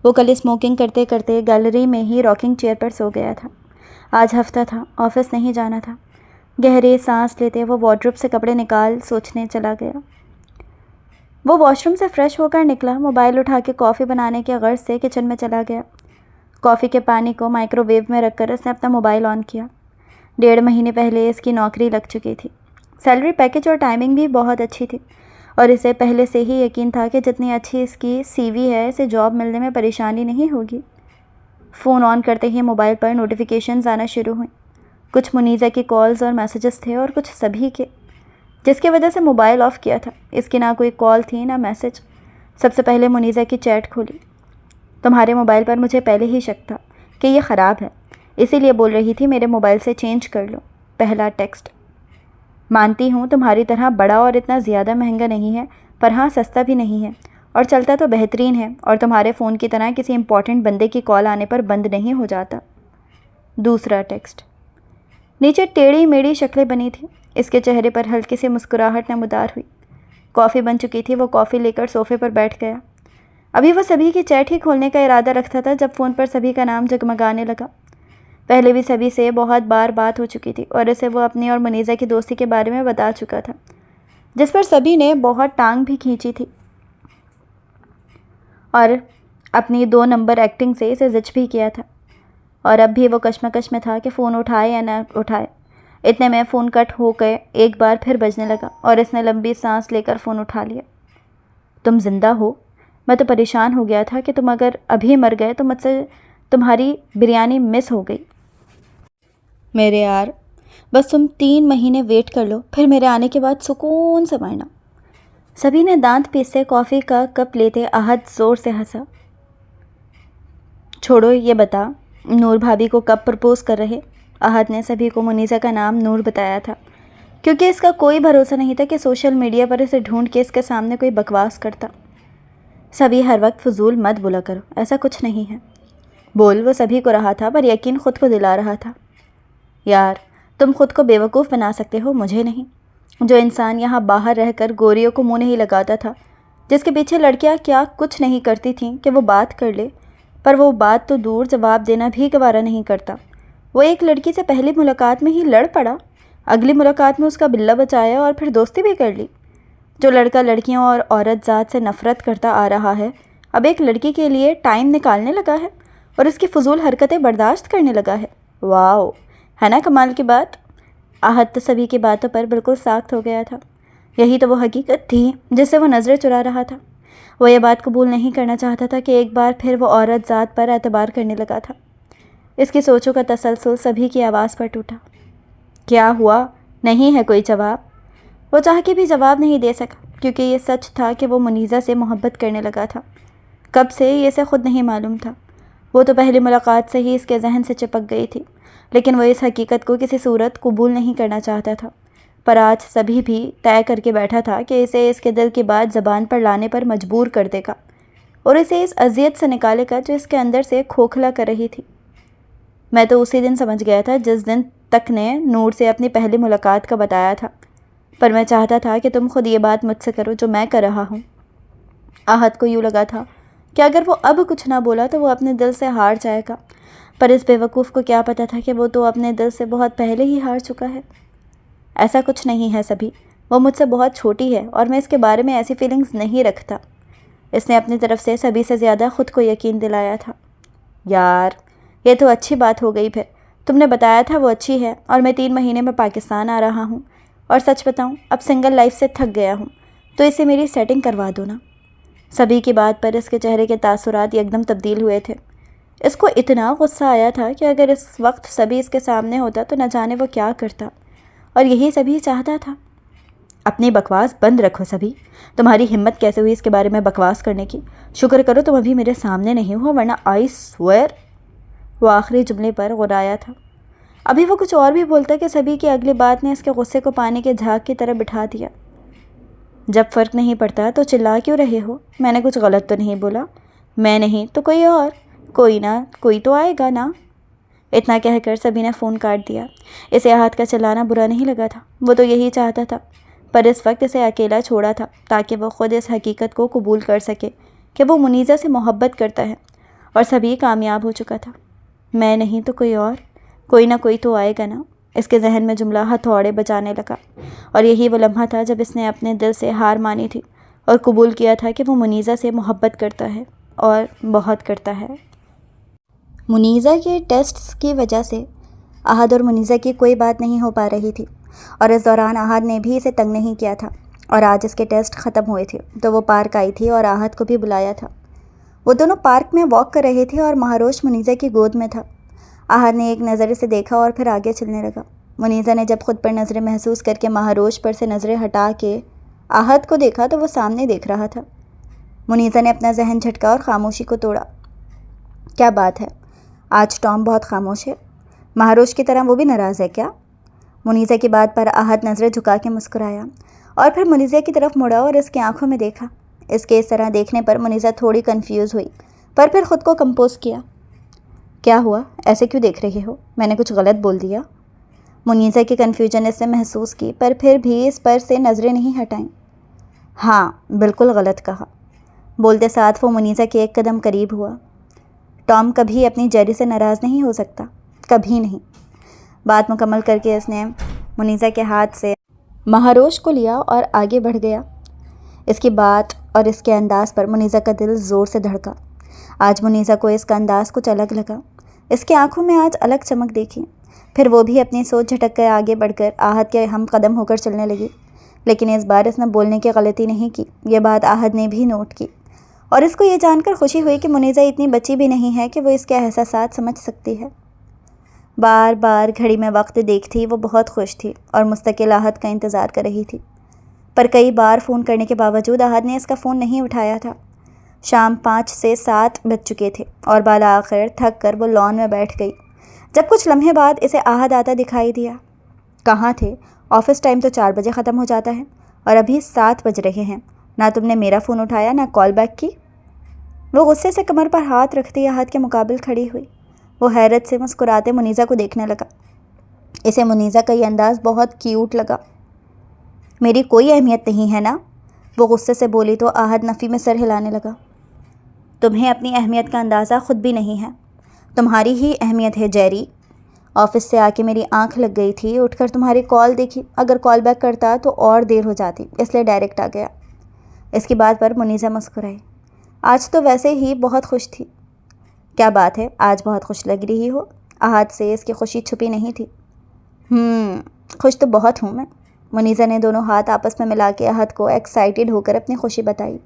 وہ کل اسموکنگ کرتے کرتے گیلری میں ہی راکنگ چیئر پر سو گیا تھا۔ آج ہفتہ تھا، آفس نہیں جانا تھا۔ گہرے سانس لیتے وہ وارڈروب سے کپڑے نکال سوچنے چلا گیا۔ وہ واش روم سے فریش ہو کر نکلا، موبائل اٹھا کے کافی بنانے کے غرض سے کچن میں چلا گیا۔ کافی کے پانی کو مائکرو ویو میں رکھ کر اس نے اپنا موبائل آن کیا۔ 1.5 مہینے پہلے اس کی نوکری لگ چکی تھی۔ سیلری پیکج اور ٹائمنگ بھی بہت اچھی تھی اور اسے پہلے سے ہی یقین تھا کہ جتنی اچھی اس کی سی وی ہے، اسے جاب ملنے میں پریشانی نہیں ہوگی۔ فون آن کرتے ہی موبائل پر نوٹیفیکیشنز آنا شروع ہوئیں۔ کچھ منیزہ کی کالز اور میسیجز تھے اور کچھ سبھی کے، جس کی وجہ سے موبائل آف کیا تھا۔ اس کی نہ کوئی کال تھی نہ میسیج۔ سب سے پہلے منیزہ کی چیٹ کھولی۔ تمہارے موبائل پر مجھے پہلے ہی شک تھا کہ یہ خراب ہے، اسی لیے بول رہی تھی میرے موبائل سے چینج کر لو۔ پہلا ٹیکسٹ۔ مانتی ہوں تمہاری طرح بڑا اور اتنا زیادہ مہنگا نہیں ہے، پر ہاں سستا بھی نہیں ہے، اور چلتا تو بہترین ہے، اور تمہارے فون کی طرح کسی امپورٹنٹ بندے کی کال آنے پر بند نہیں ہو جاتا۔ دوسرا ٹیکسٹ۔ نیچے ٹیڑھی میڑھی شکلیں بنی تھیں۔ اس کے چہرے پر ہلکی سی مسکراہٹ نمودار ہوئی۔ کافی بن چکی تھی، وہ کافی لے کر صوفے پر بیٹھ گیا۔ ابھی وہ سبھی کی چیٹ ہی کھولنے کا ارادہ رکھتا تھا جب فون پر سبھی کا نام جگمگانے لگا۔ پہلے بھی سبھی سے بہت بار بات ہو چکی تھی اور اسے وہ اپنی اور منیزہ کی دوستی کے بارے میں بتا چکا تھا۔ جس پر سبھی نے بہت ٹانگ بھی کھینچی تھی اور اپنی 2 نمبر ایکٹنگ سے اسے زج بھی کیا تھا، اور اب بھی وہ کشمکش میں تھا کہ فون اٹھائے یا نہ اٹھائے۔ اتنے میں فون کٹ ہو گئے، ایک بار پھر بجنے لگا اور اس نے لمبی سانس لے کر فون اٹھا لیا۔ تم زندہ ہو؟ میں تو پریشان ہو گیا تھا کہ تم اگر ابھی مر گئے تو مجھ سے تمہاری بریانی مس ہو گئی۔ میرے یار، بس تم 3 مہینے ویٹ کر لو، پھر میرے آنے کے بعد سکون سے مرنا۔ سبھی نے دانت پیستے کافی کا کپ لیتے احد زور سے ہنسا۔ چھوڑو، یہ بتا، نور بھابی کو کب پرپوز کر رہے؟ احد نے سبھی کو منیزہ کا نام نور بتایا تھا، کیونکہ اس کا کوئی بھروسہ نہیں تھا کہ سوشل میڈیا پر اسے ڈھونڈ کے اس کے سامنے کوئی بکواس کرتا۔ سبھی ہر وقت فضول مت بولا کرو، ایسا کچھ نہیں ہے۔ بول وہ سبھی کو رہا تھا، پر یقین خود کو دلا رہا تھا۔ یار، تم خود کو بیوقوف بنا سکتے ہو، مجھے نہیں۔ جو انسان یہاں باہر رہ کر گوریوں کو منہ نہیں لگاتا تھا، جس کے پیچھے لڑکیاں کیا کچھ نہیں کرتی تھیں کہ وہ بات کر لے، پر وہ بات تو دور جواب دینا بھی گوارا نہیں کرتا، وہ ایک لڑکی سے پہلی ملاقات میں ہی لڑ پڑا، اگلی ملاقات میں اس کا بلہ بچایا اور پھر دوستی بھی کر لی۔ جو لڑکا لڑکیوں اور عورت ذات سے نفرت کرتا آ رہا ہے، اب ایک لڑکی کے لیے ٹائم نکالنے لگا ہے اور اس کی فضول حرکتیں برداشت کرنے لگا ہے۔ واو، ہے نا کمال کی بات؟ احد تو سبھی کی باتوں پر بالکل ساخت ہو گیا تھا۔ یہی تو وہ حقیقت تھی جس سے وہ نظریں چرا رہا تھا۔ وہ یہ بات قبول نہیں کرنا چاہتا تھا کہ ایک بار پھر وہ عورت ذات پر اعتبار کرنے لگا تھا۔ اس کی سوچوں کا تسلسل سبھی کی آواز پر ٹوٹا۔ کیا ہوا؟ نہیں ہے کوئی جواب۔ وہ چاہ کے بھی جواب نہیں دے سکا، کیونکہ یہ سچ تھا کہ وہ منیزہ سے محبت کرنے لگا تھا۔ کب سے یہ اسے خود نہیں معلوم تھا، وہ تو پہلی ملاقات سے ہی اس کے ذہن سے چپک گئی تھی، لیکن وہ اس حقیقت کو کسی صورت قبول نہیں کرنا چاہتا تھا۔ پر آج سبھی بھی طے کر کے بیٹھا تھا کہ اسے اس کے دل کی بات زبان پر لانے پر مجبور کر دے گا اور اسے اس اذیت سے نکالے گا جو اس کے اندر سے کھوکھلا کر رہی تھی۔ میں تو اسی دن سمجھ گیا تھا جس دن تک نے نور سے اپنی پہلی ملاقات کا بتایا تھا، پر میں چاہتا تھا کہ تم خود یہ بات مجھ سے کرو جو میں کر رہا ہوں۔ احد کو یوں لگا تھا کہ اگر وہ اب کچھ نہ بولا تو وہ اپنے دل سے ہار جائے گا، پر اس بیوقوف کو کیا پتہ تھا کہ وہ تو اپنے دل سے بہت پہلے ہی ہار چکا ہے۔ ایسا کچھ نہیں ہے سبھی، وہ مجھ سے بہت چھوٹی ہے اور میں اس کے بارے میں ایسی فیلنگز نہیں رکھتا۔ اس نے اپنی طرف سے سبھی سے زیادہ خود کو یقین دلایا تھا۔ یار، یہ تو اچھی بات ہو گئی، پھر تم نے بتایا تھا وہ اچھی ہے اور میں 3 مہینے میں پاکستان آ رہا ہوں، اور سچ بتاؤں اب سنگل لائف سے تھک گیا ہوں، تو اسے میری سیٹنگ کروا دو نا۔ سبھی کی بات پر اس کے چہرے کے تاثرات یکدم تبدیل ہوئے تھے۔ اس کو اتنا غصہ آیا تھا کہ اگر اس وقت سبھی اس کے سامنے ہوتا تو نہ جانے وہ کیا کرتا، اور یہی سبھی چاہتا تھا۔ اپنی بکواس بند رکھو سبھی، تمہاری ہمت کیسے ہوئی اس کے بارے میں بکواس کرنے کی؟ شکر کرو تم ابھی میرے سامنے نہیں ہو، ورنہ آئی سوئر۔ وہ آخری جملے پر غرایا تھا۔ ابھی وہ کچھ اور بھی بولتا کہ سبھی کی اگلی بات نے اس کے غصے کو پانی کے جھاگ کی طرح بٹھا دیا۔ جب فرق نہیں پڑتا تو چلا کیوں رہے ہو؟ میں نے کچھ غلط تو نہیں بولا؟ میں نہیں تو کوئی اور، کوئی نہ کوئی تو آئے گا نا۔ اتنا کہہ کر سبھی نے فون کاٹ دیا۔ اسے احد کا چلانا برا نہیں لگا تھا، وہ تو یہی چاہتا تھا، پر اس وقت اسے اکیلا چھوڑا تھا تاکہ وہ خود اس حقیقت کو قبول کر سکے کہ وہ منیزہ سے محبت کرتا ہے، اور سبھی کامیاب ہو چکا تھا۔ میں نہیں تو کوئی اور، کوئی نہ کوئی تو آئے گا نا۔ اس کے ذہن میں جملہ ہتھوڑے بجانے لگا، اور یہی وہ لمحہ تھا جب اس نے اپنے دل سے ہار مانی تھی اور قبول کیا تھا کہ وہ منیزہ سے محبت کرتا ہے، اور بہت کرتا ہے۔ منیزہ کے ٹیسٹس کی وجہ سے احد اور منیزہ کی کوئی بات نہیں ہو پا رہی تھی، اور اس دوران احد نے بھی اسے تنگ نہیں کیا تھا، اور آج اس کے ٹیسٹ ختم ہوئے تھے تو وہ پارک آئی تھی اور احد کو بھی بلایا تھا۔ وہ دونوں پارک میں واک کر رہے تھے اور مہاروش منیزہ کی گود میں تھا۔ احد نے ایک نظر اسے دیکھا اور پھر آگے چلنے لگا۔ منیزہ نے جب خود پر نظریں محسوس کر کے مہاروش پر سے نظریں ہٹا کے احد کو دیکھا تو وہ سامنے دیکھ رہا تھا۔ منیزہ نے اپنا ذہن جھٹکا اور خاموشی کو توڑا۔ کیا بات ہے، آج ٹام بہت خاموش ہے؟ مہاروش کی طرح وہ بھی ناراض ہے کیا؟ منیزہ کی بات پر احد نظریں جھکا کے مسکرایا اور پھر منیزہ کی طرف مڑا اور اس کی آنکھوں میں دیکھا۔ اس کے اس طرح دیکھنے پر منیزہ تھوڑی کنفیوز ہوئی، پر پھر خود کو کمپوز کیا۔ کیا ہوا؟ ایسے کیوں دیکھ رہے ہو؟ میں نے کچھ غلط بول دیا؟ منیزہ کی کنفیوژن اس نے محسوس کی، پر پھر بھی اس پر سے نظریں نہیں ہٹائیں۔ ہاں، بالکل غلط کہا۔ بولتے ساتھ وہ منیزہ کے ایک قدم قریب ہوا۔ ٹام کبھی اپنی جیری سے ناراض نہیں ہو سکتا، کبھی نہیں۔ بات مکمل کر کے اس نے منیزہ کے ہاتھ سے مہاروش کو لیا اور آگے بڑھ گیا۔ اس کی بات اور اس کے انداز پر منیزہ کا دل زور سے دھڑکا۔ آج منیزہ کو اس کا انداز کچھ الگ لگا۔ اس کی آنکھوں میں آج الگ چمک دیکھی۔ پھر وہ بھی اپنی سوچ جھٹک کر آگے بڑھ کر آہد کے ہم قدم ہو کر چلنے لگی۔ لیکن اس بار اس نے بولنے کی غلطی نہیں کی۔ یہ بات آہد نے بھی نوٹ کی اور اس کو یہ جان کر خوشی ہوئی کہ منیزہ اتنی بچی بھی نہیں ہے کہ وہ اس کے احساسات سمجھ سکتی ہے۔ بار بار گھڑی میں وقت دیکھتی وہ بہت خوش تھی اور مستقل آہد کا انتظار کر رہی تھی، پر کئی بار فون کرنے کے باوجود آہد نے اس کا فون نہیں اٹھایا تھا۔ شام 5 سے 7 بج چکے تھے اور بالآخر تھک کر وہ لان میں بیٹھ گئی جب کچھ لمحے بعد اسے آہد آتا دکھائی دیا۔ کہاں تھے؟ آفس ٹائم تو 4 بجے ختم ہو جاتا ہے اور ابھی 7 بج رہے ہیں۔ نہ تم نے میرا فون اٹھایا نہ کال بیک کی۔ وہ غصے سے کمر پر ہاتھ رکھتی آہد کے مقابل کھڑی ہوئی۔ وہ حیرت سے مسکراتے منیزہ کو دیکھنے لگا۔ اسے منیزہ کا یہ انداز بہت کیوٹ لگا۔ میری کوئی اہمیت نہیں ہے نا؟ وہ غصے سے بولی تو آہد نفی میں سر ہلانے لگا۔ تمہیں اپنی اہمیت کا اندازہ خود بھی نہیں ہے۔ تمہاری ہی اہمیت ہے جیری۔ آفس سے آ کے میری آنکھ لگ گئی تھی، اٹھ کر تمہاری کال دیکھی، اگر کال بیک کرتا تو اور دیر ہو جاتی، اس لیے ڈائریکٹ آ گیا۔ اس کی بات پر منیزہ مسکرائی۔ آج تو ویسے ہی بہت خوش تھی۔ کیا بات ہے، آج بہت خوش لگ رہی ہو؟ آہد سے اس کی خوشی چھپی نہیں تھی۔ خوش تو بہت ہوں میں۔ منیزہ نے دونوں ہاتھ آپس میں ملا کے آہد کو ایکسائٹیڈ ہو کر اپنی خوشی بتائی۔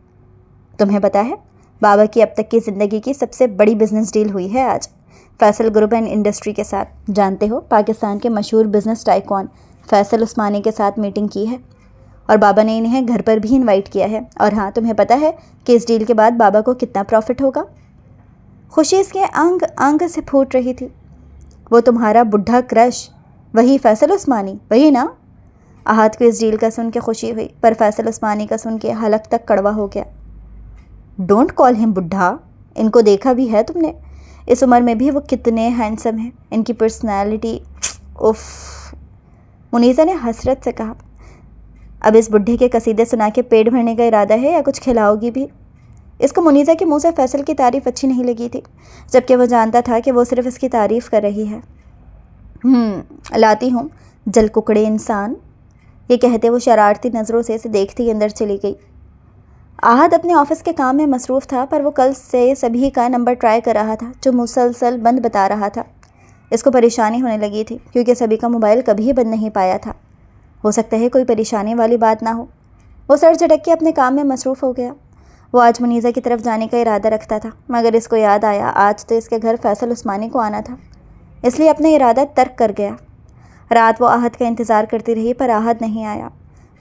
تمہیں پتہ ہے، بابا کی اب تک کی زندگی کی سب سے بڑی بزنس ڈیل ہوئی ہے آج، فیصل گروپ اینڈ انڈسٹری کے ساتھ۔ جانتے ہو، پاکستان کے مشہور بزنس ٹائکون فیصل عثمانی کے ساتھ میٹنگ کی ہے اور بابا نے انہیں گھر پر بھی انوائٹ کیا ہے۔ اور ہاں، تمہیں پتہ ہے کہ اس ڈیل کے بعد بابا کو کتنا پروفٹ ہوگا؟ خوشی اس کے انگ انگ سے پھوٹ رہی تھی۔ وہ تمہارا بڈھا کرش، وہی فیصل عثمانی، وہی نا؟ آہد کو اس ڈیل کا سن کے خوشی ہوئی، پر فیصل عثمانی کا سن کے حلق تک کڑوا ہو گیا۔ ڈونٹ کال ہم بڈھا، ان کو دیکھا بھی ہے تم نے؟ اس عمر میں بھی وہ کتنے ہینڈسم ہیں، ان کی پرسنالٹی، اف۔ منیزہ نے حسرت سے کہا۔ اب اس بڈھے کے قصیدے سنا کے پیٹ بھرنے کا ارادہ ہے یا کچھ کھلاؤ گی بھی؟ اس کو منیزہ کے منہ سے فیصل کی تعریف اچھی نہیں لگی تھی، جبکہ وہ جانتا تھا کہ وہ صرف اس کی تعریف کر رہی ہے۔ لاتی ہوں، جل ککڑے انسان۔ یہ کہتے وہ شرارتی نظروں سے اسے دیکھتی اندر چلی گئی۔ آہد اپنے آفس کے کام میں مصروف تھا، پر وہ کل سے سبھی کا نمبر ٹرائی کر رہا تھا جو مسلسل بند بتا رہا تھا۔ اس کو پریشانی ہونے لگی تھی کیونکہ سبھی کا موبائل کبھی بند نہیں پایا تھا۔ ہو سکتا ہے کوئی پریشانی والی بات نہ ہو۔ وہ سر جھٹک کے اپنے کام میں مصروف ہو گیا۔ وہ آج منیزہ کی طرف جانے کا ارادہ رکھتا تھا، مگر اس کو یاد آیا آج تو اس کے گھر فیصل عثمانی کو آنا تھا، اس لیے اپنا ارادہ ترک کر گیا۔ رات وہ آہد کا انتظار کرتی رہی، پر آہد نہیں آیا۔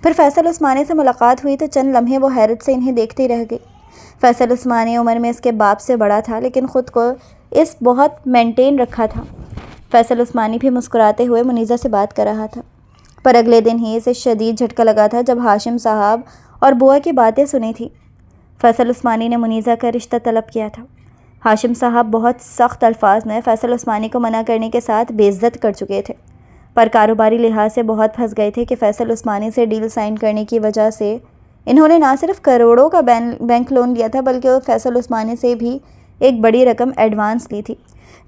پھر فیصل عثمانی سے ملاقات ہوئی تو چند لمحے وہ حیرت سے انہیں دیکھتی رہ گئی۔ فیصل عثمانی عمر میں اس کے باپ سے بڑا تھا، لیکن خود کو اس بہت مینٹین رکھا تھا۔ فیصل عثمانی بھی مسکراتے ہوئے منیزہ سے بات کر رہا تھا، پر اگلے دن ہی اسے شدید جھٹکا لگا تھا جب ہاشم صاحب اور بوا کی باتیں سنی تھی۔ فیصل عثمانی نے منیزہ کا رشتہ طلب کیا تھا۔ ہاشم صاحب بہت سخت الفاظ میں فیصل عثمانی کو منع کرنے کے ساتھ بے عزت کر چکے تھے، پر کاروباری لحاظ سے بہت پھنس گئے تھے کہ فیصل عثمانی سے ڈیل سائن کرنے کی وجہ سے انہوں نے نہ صرف کروڑوں کا بینک لون لیا تھا، بلکہ وہ فیصل عثمانی سے بھی ایک بڑی رقم ایڈوانس لی تھی،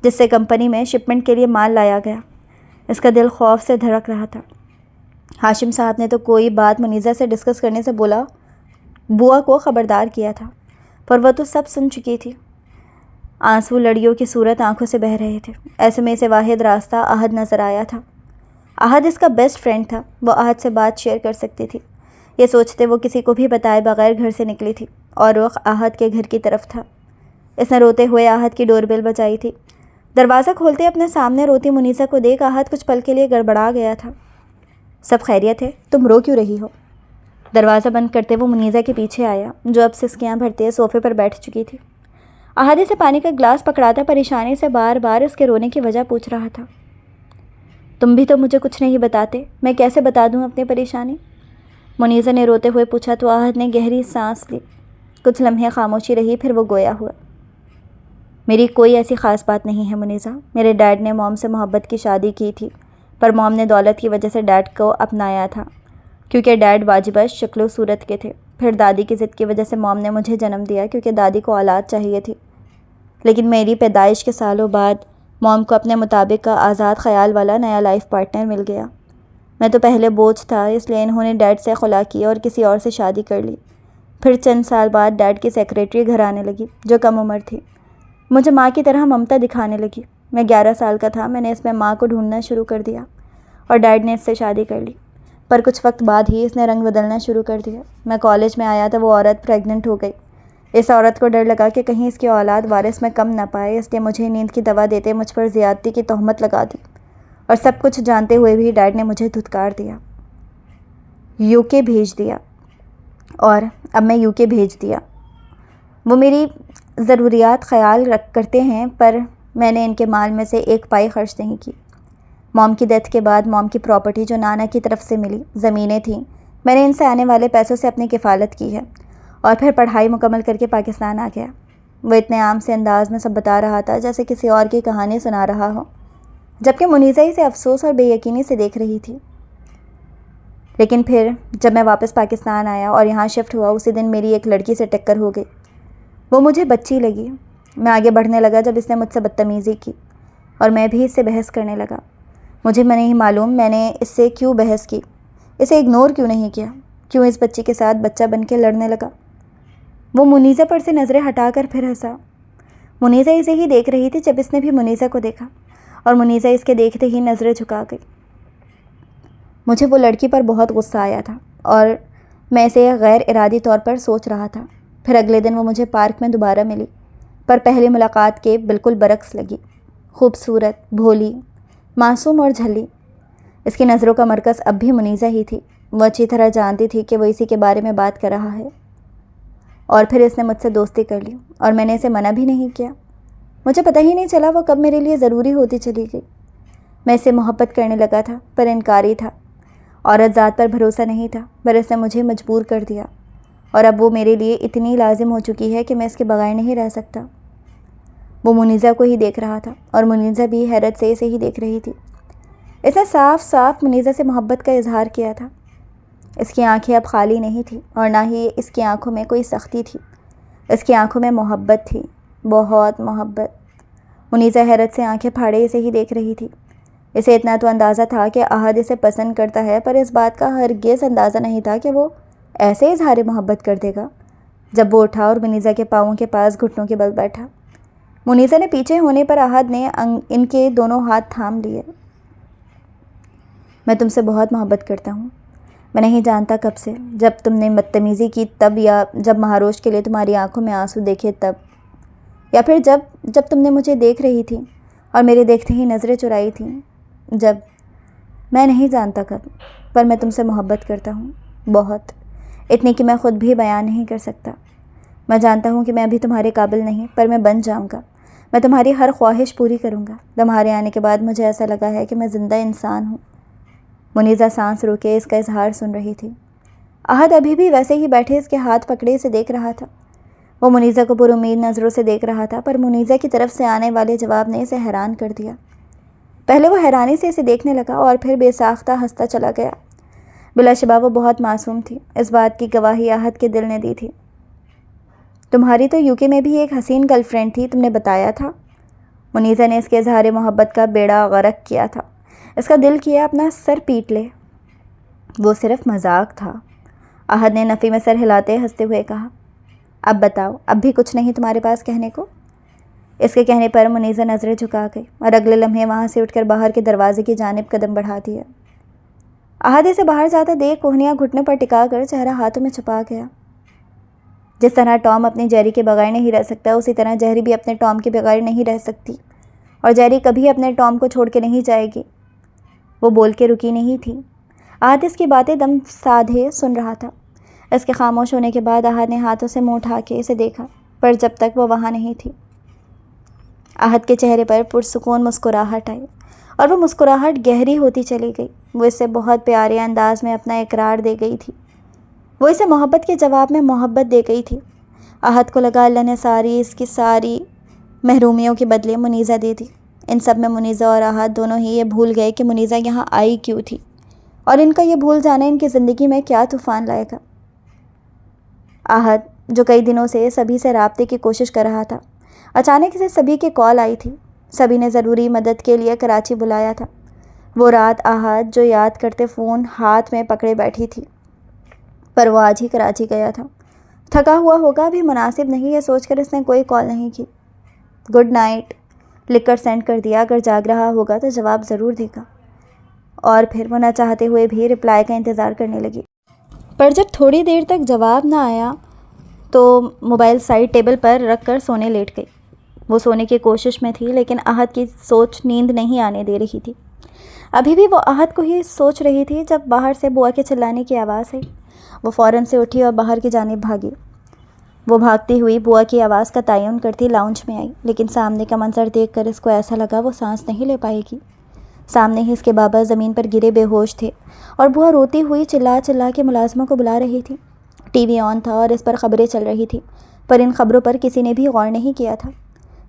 جس سے کمپنی میں شپمنٹ کے لیے مال لایا گیا۔ اس کا دل خوف سے دھڑک رہا تھا۔ ہاشم صاحب نے تو کوئی بات منیزہ سے ڈسکس کرنے سے بولا بوا کو خبردار کیا تھا، پر وہ تو سب سن چکی تھی۔ آنسو لڑیوں کی صورت آنکھوں سے بہہ رہے تھے۔ ایسے میں اسے واحد راستہ آہد نظر آیا تھا۔ آہد اس کا بیسٹ فرینڈ تھا، وہ آہد سے بات شیئر کر سکتی تھی۔ یہ سوچتے وہ کسی کو بھی بتائے بغیر گھر سے نکلی تھی اور رخ آہد کے گھر کی طرف تھا۔ اس نے روتے ہوئے آہد کی ڈور بیل بجائی تھی۔ دروازہ کھولتے اپنے سامنے روتی منیزہ کو دیکھ آہد کچھ پل کے لیے گڑبڑا گیا تھا۔ سب خیریت ہے؟ تم رو کیوں رہی ہو؟ دروازہ بند کرتے وہ منیزہ کے پیچھے آیا، جو اب سسکیاں بھرتے صوفے پر بیٹھ چکی تھی۔ آہد سے پانی کا گلاس پکڑاتا پریشانی سے بار بار اس کے رونے کی وجہ پوچھ رہا تھا۔ تم بھی تو مجھے کچھ نہیں بتاتے، میں کیسے بتا دوں اپنی پریشانی؟ منیزہ نے روتے ہوئے پوچھا تو آہد نے گہری سانس لی۔ کچھ لمحے خاموشی رہی، پھر وہ گویا ہوا۔ میری کوئی ایسی خاص بات نہیں ہے منیزہ۔ میرے ڈیڈ نے موم سے محبت کی شادی کی تھی، پر موم نے دولت کی وجہ سے ڈیڈ کو اپنایا تھا، کیونکہ ڈیڈ واجبہ شکل و صورت کے تھے۔ پھر دادی کی ضد کی وجہ سے موم نے مجھے جنم دیا، کیونکہ دادی کو اولاد چاہیے تھی۔ لیکن میری پیدائش کے سالوں بعد موم کو اپنے مطابق کا آزاد خیال والا نیا لائف پارٹنر مل گیا۔ میں تو پہلے بوجھ تھا، اس لیے انہوں نے ڈیڈ سے خلا کی اور کسی اور سے شادی کر لی۔ پھر چند سال بعد ڈیڈ کی سیکریٹری گھر آنے لگی جو کم عمر تھی، مجھے ماں کی طرح ممتا دکھانے لگی۔ میں 11 سال کا تھا، میں نے اس میں ماں کو ڈھونڈنا شروع کر دیا اور ڈیڈ نے اس سے شادی کر لی۔ پر کچھ وقت بعد ہی اس نے رنگ بدلنا شروع کر دیا۔ میں کالج میں آیا تو وہ عورت پریگننٹ ہو گئی۔ اس عورت کو ڈر لگا کہ کہیں اس کی اولاد وارث میں کم نہ پائے، اس لیے مجھے نیند کی دوا دیتے مجھ پر زیادتی کی تہمت لگا دی، اور سب کچھ جانتے ہوئے بھی ڈیڈ نے مجھے دھتکار دیا، UK بھیج دیا، اور اب میں UK بھیج دیا۔ وہ میری ضروریات خیال کرتے ہیں، پر میں نے ان کے مال میں سے ایک پائی خرچ نہیں کی۔ موم کی ڈیتھ کے بعد موم کی پراپرٹی جو نانا کی طرف سے ملی، زمینیں تھیں، میں نے ان سے آنے والے پیسوں سے اپنی کفالت کی ہے، اور پھر پڑھائی مکمل کر کے پاکستان آ گیا۔ وہ اتنے عام سے انداز میں سب بتا رہا تھا جیسے کسی اور کی کہانی سنا رہا ہو، جبکہ منیزہ اسے افسوس اور بے یقینی سے دیکھ رہی تھی۔ لیکن پھر جب میں واپس پاکستان آیا اور یہاں شفٹ ہوا، اسی دن میری ایک لڑکی سے ٹکر ہو گئی۔ وہ مجھے بچی لگی۔ میں آگے بڑھنے لگا جب اس نے مجھ سے بدتمیزی کی، اور میں بھی اس سے بحث کرنے لگا۔ مجھے نہیں معلوم میں نے اس سے کیوں بحث کی، اسے اگنور کیوں نہیں کیا، کیوں اس بچی کے ساتھ بچہ بن کے لڑنے لگا۔ وہ منیزہ پر سے نظریں ہٹا کر پھر ہنسا۔ منیزہ اسے ہی دیکھ رہی تھی جب اس نے بھی منیزہ کو دیکھا، اور منیزہ اس کے دیکھتے ہی نظریں جھکا گئی۔ مجھے وہ لڑکی پر بہت غصہ آیا تھا، اور میں اسے غیر ارادی طور پر سوچ رہا تھا۔ پھر اگلے دن وہ مجھے پارک میں دوبارہ ملی، پر پہلی ملاقات کے بالکل برعکس لگی۔ خوبصورت، بھولی، معصوم اور جھلی۔ اس کی نظروں کا مرکز اب بھی منیزہ ہی تھی۔ وہ اچھی طرح جانتی تھی کہ وہ اسی کے بارے میں بات کر رہا ہے، اور پھر اس نے مجھ سے دوستی کر لی، اور میں نے اسے منع بھی نہیں کیا۔ مجھے پتہ ہی نہیں چلا وہ کب میرے لیے ضروری ہوتی چلی گئی۔ میں اسے محبت کرنے لگا تھا، پر انکاری تھا۔ عورت ذات پر بھروسہ نہیں تھا، پر اس نے مجھے مجبور کر دیا، اور اب وہ میرے لیے اتنی لازم ہو چکی ہے کہ میں اس کے بغیر نہیں رہ سکتا۔ وہ منیزہ کو ہی دیکھ رہا تھا، اور منیزہ بھی حیرت سے اسے ہی دیکھ رہی تھی۔ اس نے صاف صاف منیزہ سے محبت کا اظہار کیا تھا۔ اس کی آنکھیں اب خالی نہیں تھیں، اور نہ ہی اس کی آنکھوں میں کوئی سختی تھی۔ اس کی آنکھوں میں محبت تھی، بہت محبت۔ منیزہ حیرت سے آنکھیں پھاڑے اسے ہی دیکھ رہی تھی۔ اسے اتنا تو اندازہ تھا کہ احد اسے پسند کرتا ہے، پر اس بات کا ہرگز اندازہ نہیں تھا کہ وہ ایسے اظہار محبت کر دے گا۔ جب وہ اٹھا اور منیزہ کے پاؤں کے پاس گھٹنوں کے بل بیٹھا، منیزہ نے پیچھے ہونے پر احد نے ان کے دونوں ہاتھ تھام لیے۔ میں تم سے بہت محبت کرتا ہوں۔ میں نہیں جانتا کب سے، جب تم نے بدتمیزی کی تب، یا جب مہاروش کے لیے تمہاری آنکھوں میں آنسو دیکھے تب، یا پھر جب تم نے مجھے دیکھ رہی تھی اور میرے دیکھتے ہی نظریں چرائی تھیں، جب میں نہیں جانتا کب، پر میں تم سے محبت کرتا ہوں، بہت، اتنی کہ میں خود بھی بیان نہیں کر سکتا۔ میں جانتا ہوں کہ میں ابھی تمہارے قابل نہیں، پر میں بن جاؤں گا۔ میں تمہاری ہر خواہش پوری کروں گا۔ تمہارے آنے کے بعد مجھے ایسا لگا ہے کہ میں زندہ انسان ہوں۔ منیزہ سانس روکے اس کا اظہار سن رہی تھی۔ احد ابھی بھی ویسے ہی بیٹھے اس کے ہاتھ پکڑے اسے دیکھ رہا تھا۔ وہ منیزہ کو پر امید نظروں سے دیکھ رہا تھا، پر منیزہ کی طرف سے آنے والے جواب نے اسے حیران کر دیا۔ پہلے وہ حیرانی سے اسے دیکھنے لگا، اور پھر بے ساختہ ہنستا چلا گیا۔ بلا شبہ وہ بہت معصوم تھی، اس بات کی گواہی احد کے دل نے دی تھی۔ تمہاری تو UK میں بھی ایک حسین گرل فرینڈ تھی، تم نے بتایا تھا۔ منیزہ نے اس کے اظہار محبت کا بیڑا غرق کیا تھا۔ اس کا دل کیا اپنا سر پیٹ لے۔ وہ صرف مذاق تھا، احد نے نفی میں سر ہلاتے ہنستے ہوئے کہا۔ اب بتاؤ، اب بھی کچھ نہیں تمہارے پاس کہنے کو؟ اس کے کہنے پر منیزہ نظریں جھکا گئی، اور اگلے لمحے وہاں سے اٹھ کر باہر کے دروازے کی جانب قدم بڑھا دیا۔ احد اسے باہر جاتا دیکھ کوہنیاں گھٹنوں پر ٹکا کر چہرہ ہاتھوں میں چھپا گیا۔ جس طرح ٹام اپنی جیری کے بغیر نہیں رہ سکتا، اسی طرح جیری بھی اپنے ٹام کے بغیر نہیں رہ سکتی، اور جیری کبھی اپنے ٹام کو چھوڑ کے نہیں جائے گی۔ وہ بول کے رکی نہیں تھی۔ احد اس کی باتیں دم سادھے سن رہا تھا۔ اس کے خاموش ہونے کے بعد احد نے ہاتھوں سے منہ اٹھا کے اسے دیکھا، پر جب تک وہ وہاں نہیں تھی۔ احد کے چہرے پر پرسکون مسکراہٹ آئی، اور وہ مسکراہٹ گہری ہوتی چلی گئی۔ وہ اس سے بہت پیارے انداز میں اپنا اقرار دے گئی تھی۔ وہ اسے محبت کے جواب میں محبت دے گئی تھی۔ احد کو لگا اللہ نے اس کی ساری محرومیوں کے بدلے منیزہ دے دی۔ ان سب میں منیزہ اور احد دونوں ہی یہ بھول گئے کہ منیزہ یہاں آئی کیوں تھی، اور ان کا یہ بھول جانا ان کی زندگی میں کیا طوفان لائے گا۔ احد، جو کئی دنوں سے سبھی سے رابطے کی کوشش کر رہا تھا، اچانک سے سبھی کے کال آئی تھی۔ سبھی نے ضروری مدد کے لیے کراچی بلایا تھا۔ وہ رات آہت جو یاد کرتے فون ہاتھ میں پکڑے بیٹھی تھی، پر وہ آج ہی کراچی گیا تھا، تھکا ہوا ہوگا، بھی مناسب نہیں، یہ سوچ کر اس نے کوئی کال نہیں کی۔ گڈ نائٹ لکھ کر سینڈ کر دیا، اگر جاگ رہا ہوگا تو جواب ضرور دے گا۔ اور پھر وہ نہ چاہتے ہوئے بھی رپلائی کا انتظار کرنے لگی، پر جب تھوڑی دیر تک جواب نہ آیا تو موبائل سائڈ ٹیبل پر رکھ کر سونے لیٹ گئی۔ وہ سونے کی کوشش میں تھی، لیکن احد کی سوچ نیند نہیں آنے دے رہی تھی۔ ابھی بھی وہ احد کو ہی سوچ رہی تھی جب باہر سے بوا کے چلانے کی آواز آئی۔ وہ فوراً سے اٹھی اور باہر کی جانب بھاگی۔ وہ بھاگتی ہوئی بوا کی آواز کا تعین کرتی لاؤنج میں آئی، لیکن سامنے کا منظر دیکھ کر اس کو ایسا لگا وہ سانس نہیں لے پائے گی۔ سامنے ہی اس کے بابا زمین پر گرے بے ہوش تھے، اور بوا روتی ہوئی چلا چلا کے ملازموں کو بلا رہی تھی۔ ٹی وی آن تھا اور اس پر خبریں چل رہی تھیں، پر ان خبروں پر کسی نے بھی غور نہیں کیا تھا۔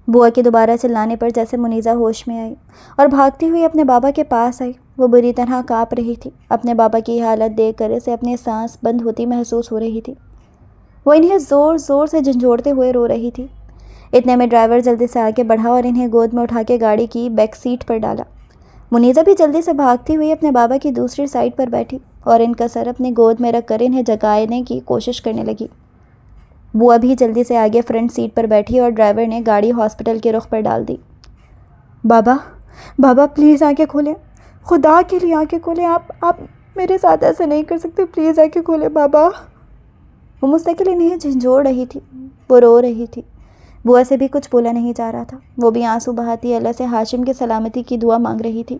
بوا کے دوبارہ چلانے پر جیسے منیزہ ہوش میں آئی اور بھاگتی ہوئی اپنے بابا کے پاس آئی۔ وہ بری طرح کانپ رہی تھی، اپنے بابا کی حالت دیکھ کر اسے اپنی سانس بند ہوتی محسوس ہو رہی تھی۔ وہ انہیں زور زور سے جھنجھوڑتے ہوئے رو رہی تھی۔ اتنے میں ڈرائیور جلدی سے آگے بڑھا اور انہیں گود میں اٹھا کے گاڑی کی بیک سیٹ پر ڈالا۔ منیزہ بھی جلدی سے بھاگتی ہوئی اپنے بابا کی دوسری سائڈ پر بیٹھی اور ان کا سر اپنی گود میں رکھ کر انہیں جگانے کی کوشش کرنے لگی۔ بوا بھی جلدی سے آگے فرنٹ سیٹ پر بیٹھی اور ڈرائیور نے گاڑی ہاسپٹل کے رخ پر ڈال دی۔ بابا بابا پلیز آنکھیں کھولیں، خدا کے لیے آنکھیں کھولیں، آپ میرے ساتھ ایسا نہیں کر سکتے، پلیز آنکھیں کھولیں بابا۔ وہ مستقل انہیں جھنجھوڑ رہی تھی، وہ رو رہی تھی۔ بوا سے بھی کچھ بولا نہیں جا رہا تھا، وہ بھی آنسو بہاتی اللہ سے ہاشم کی سلامتی کی دعا مانگ رہی تھی۔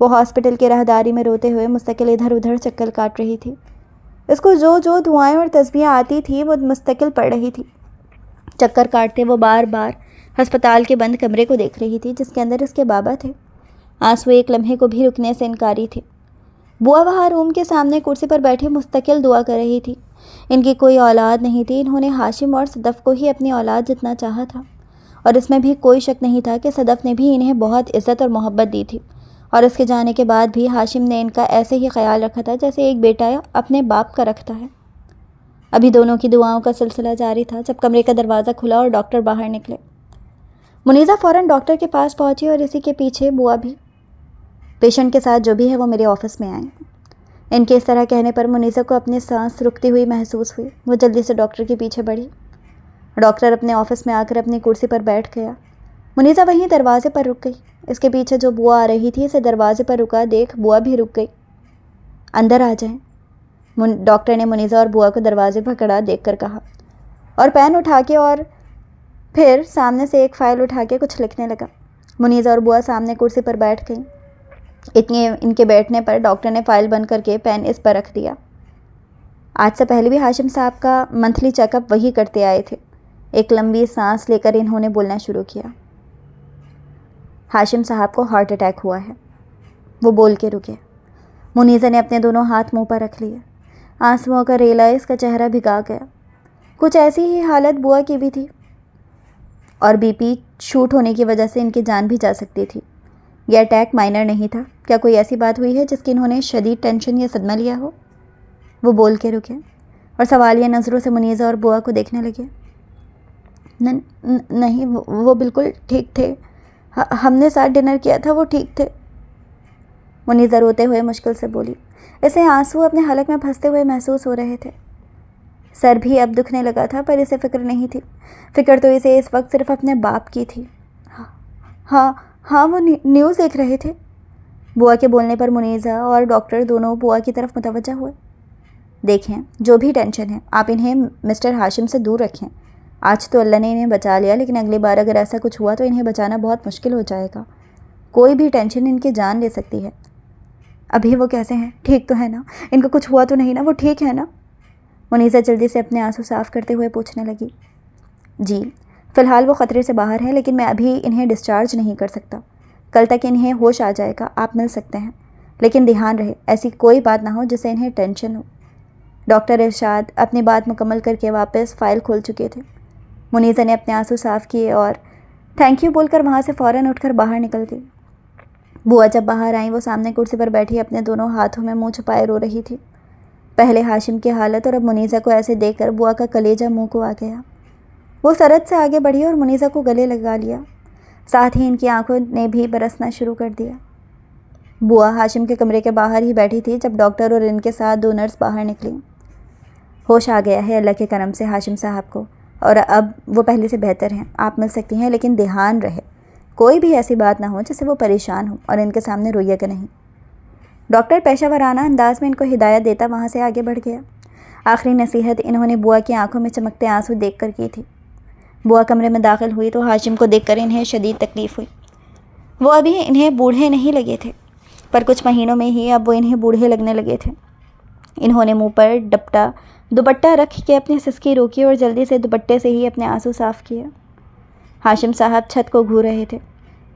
وہ ہاسپٹل کے راہداری میں روتے ہوئے مستقل ادھر ادھر چکر کاٹ رہی تھی۔ اس کو جو دعائیں اور تسبیحیں آتی تھیں وہ مستقل پڑھ رہی تھی۔ چکر کاٹتے وہ بار بار ہسپتال کے بند کمرے کو دیکھ رہی تھی جس کے اندر اس کے بابا تھے۔ آنسو ایک لمحے کو بھی رکنے سے انکاری تھے۔ بوا وہاں روم کے سامنے کرسی پر بیٹھی مستقل دعا کر رہی تھی۔ ان کی کوئی اولاد نہیں تھی، انہوں نے ہاشم اور صدف کو ہی اپنی اولاد جتنا چاہا تھا، اور اس میں بھی کوئی شک نہیں تھا کہ صدف نے بھی انہیں بہت عزت اور محبت دی تھی، اور اس کے جانے کے بعد بھی ہاشم نے ان کا ایسے ہی خیال رکھا تھا جیسے ایک بیٹا اپنے باپ کا رکھتا ہے۔ ابھی دونوں کی دعاؤں کا سلسلہ جاری تھا جب کمرے کا دروازہ کھلا اور ڈاکٹر باہر نکلے۔ منیزہ فوراً ڈاکٹر کے پاس پہنچی اور اسی کے پیچھے بوا بھی۔ پیشنٹ کے ساتھ جو بھی ہے وہ میرے آفس میں آئیں۔ ان کے اس طرح کہنے پر منیزہ کو اپنی سانس رکتی ہوئی محسوس ہوئی۔ وہ جلدی سے ڈاکٹر کے پیچھے بڑھی۔ ڈاکٹر اپنے آفس میں آ کر اپنی کرسی پر بیٹھ گیا۔ منیزہ وہیں دروازے پر رک گئی۔ اس کے پیچھے جو بوا آ رہی تھی اسے دروازے پر رکا دیکھ بوا بھی رک گئی۔ اندر آ جائیں، ڈاکٹر نے منیزہ اور بوا کو دروازے پر کھڑا دیکھ کر کہا، اور پین اٹھا کے اور پھر سامنے سے ایک فائل اٹھا کے کچھ لکھنے لگا۔ منیزہ اور بوا سامنے کرسی پر بیٹھ گئیں۔ ان کے بیٹھنے پر ڈاکٹر نے فائل بند کر کے پین اس پر رکھ دیا۔ آج سے پہلے بھی ہاشم صاحب کا منتھلی چیک اپ وہی کرتے آئے تھے۔ ایک لمبی سانس لے کر انہوں نے بولنا شروع کیا۔ ہاشم صاحب کو ہارٹ اٹیک ہوا ہے، وہ بول کے رکے۔ منیزہ نے اپنے دونوں ہاتھ منہ پر رکھ لیے۔ آنسوؤں کا ریلا اس کا چہرہ بھگا گیا۔ کچھ ایسی ہی حالت بوا کی بھی تھی، اور بی پی شوٹ ہونے کی وجہ سے ان کی جان بھی جا سکتی تھی۔ یہ اٹیک مائنر نہیں تھا۔ کیا کوئی ایسی بات ہوئی ہے جس کی انہوں نے شدید ٹینشن یا صدمہ لیا ہو؟ وہ بول کے رکے اور سوالیہ نظروں سے منیزہ اور بوا کو دیکھنے لگے۔ نہیں، وہ بالکل ٹھیک تھے، ہم نے ساتھ ڈنر کیا تھا، وہ ٹھیک تھے۔ منیزہ روتے ہوئے مشکل سے بولی۔ اسے آنسو اپنے حلق میں پھنستے ہوئے محسوس ہو رہے تھے۔ سر بھی اب دکھنے لگا تھا، پر اسے فکر نہیں تھی۔ فکر تو اسے اس وقت صرف اپنے باپ کی تھی۔ ہاں وہ نیوز دیکھ رہے تھے۔ بوا کے بولنے پر منیزہ اور ڈاکٹر دونوں بوا کی طرف متوجہ ہوئے۔ دیکھیں، جو بھی ٹینشن ہے آپ انہیں مسٹر ہاشم سے دور رکھیں۔ آج تو اللہ نے انہیں بچا لیا، لیکن اگلی بار اگر ایسا کچھ ہوا تو انہیں بچانا بہت مشکل ہو جائے گا۔ کوئی بھی ٹینشن ان کی جان لے سکتی ہے۔ ابھی وہ کیسے ہیں؟ ٹھیک تو ہے نا؟ ان کو کچھ ہوا تو نہیں نا؟ وہ ٹھیک ہے نا؟ منیزہ جلدی سے اپنے آنسو صاف کرتے ہوئے پوچھنے لگی۔ جی، فی الحال وہ خطرے سے باہر ہیں، لیکن میں ابھی انہیں ڈسچارج نہیں کر سکتا۔ کل تک انہیں ہوش آ جائے گا، آپ مل سکتے ہیں، لیکن دھیان رہے ایسی کوئی بات نہ ہو جس سے انہیں ٹینشن ہو۔ ڈاکٹر ارشاد اپنی بات مکمل کر کے واپس فائل کھول چکے تھے۔ منیزہ نے اپنے آنسو صاف کیے اور تھینک یو بول کر وہاں سے فوراً اٹھ کر باہر نکل گئی۔ بوا جب باہر آئیں وہ سامنے کرسی پر بیٹھی اپنے دونوں ہاتھوں میں منہ چھپائے رو رہی تھی۔ پہلے ہاشم کی حالت اور اب منیزہ کو ایسے دیکھ کر بوا کا کلیجہ منہ کو آ گیا۔ وہ سرعت سے آگے بڑھی اور منیزہ کو گلے لگا لیا، ساتھ ہی ان کی آنکھوں نے بھی برسنا شروع کر دیا۔ بوا ہاشم کے کمرے کے باہر ہی بیٹھی تھی جب ڈاکٹر اور ان کے ساتھ 2 نرس باہر نکلی۔ ہوش آ گیا ہے اللہ کے کرم سے ہاشم صاحب کو، اور اب وہ پہلے سے بہتر ہیں، آپ مل سکتی ہیں، لیکن دھیان رہے کوئی بھی ایسی بات نہ ہو جس سے وہ پریشان ہو، اور ان کے سامنے رویے گا نہیں۔ ڈاکٹر پیشہ ورانہ انداز میں ان کو ہدایت دیتا وہاں سے آگے بڑھ گیا۔ آخری نصیحت انہوں نے بوا کی آنکھوں میں چمکتے آنسو دیکھ کر کی تھی۔ بوا کمرے میں داخل ہوئی تو ہاشم کو دیکھ کر انہیں شدید تکلیف ہوئی۔ وہ ابھی انہیں بوڑھے نہیں لگے تھے، پر کچھ مہینوں میں ہی اب وہ انہیں بوڑھے لگنے لگے تھے۔ انہوں نے منہ پر دوپٹہ رکھ کے اپنی سسکی روکی اور جلدی سے دوپٹے سے ہی اپنے آنسو صاف کیے۔ ہاشم صاحب چھت کو گھور رہے تھے۔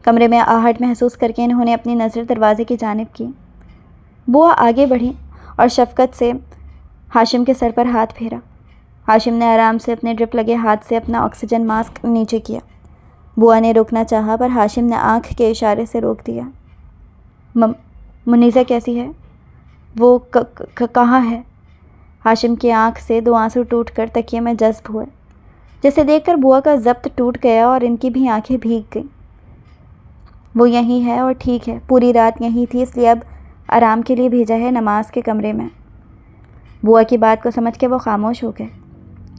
کمرے میں آہٹ محسوس کر کے انہوں نے اپنی نظر دروازے کی جانب کی۔ بوا آگے بڑھی اور شفقت سے ہاشم کے سر پر ہاتھ پھیرا۔ ہاشم نے آرام سے اپنے ڈرپ لگے ہاتھ سے اپنا آکسیجن ماسک نیچے کیا۔ بوا نے روکنا چاہا پر ہاشم نے آنکھ کے اشارے سے روک دیا۔ منیزہ کیسی ہے؟ وہ کہاں ہے؟ ہاشم کی آنکھ سے 2 آنسو ٹوٹ کر تکیے میں جذب ہوئے، جسے دیکھ کر بوا کا ضبط ٹوٹ گیا اور ان کی بھی آنکھیں بھیگ گئیں۔ وہ یہیں ہے اور ٹھیک ہے، پوری رات یہیں تھی، اس لیے اب آرام کے لیے بھیجا ہے نماز کے کمرے میں۔ بوا کی بات کو سمجھ کے وہ خاموش ہو گئے۔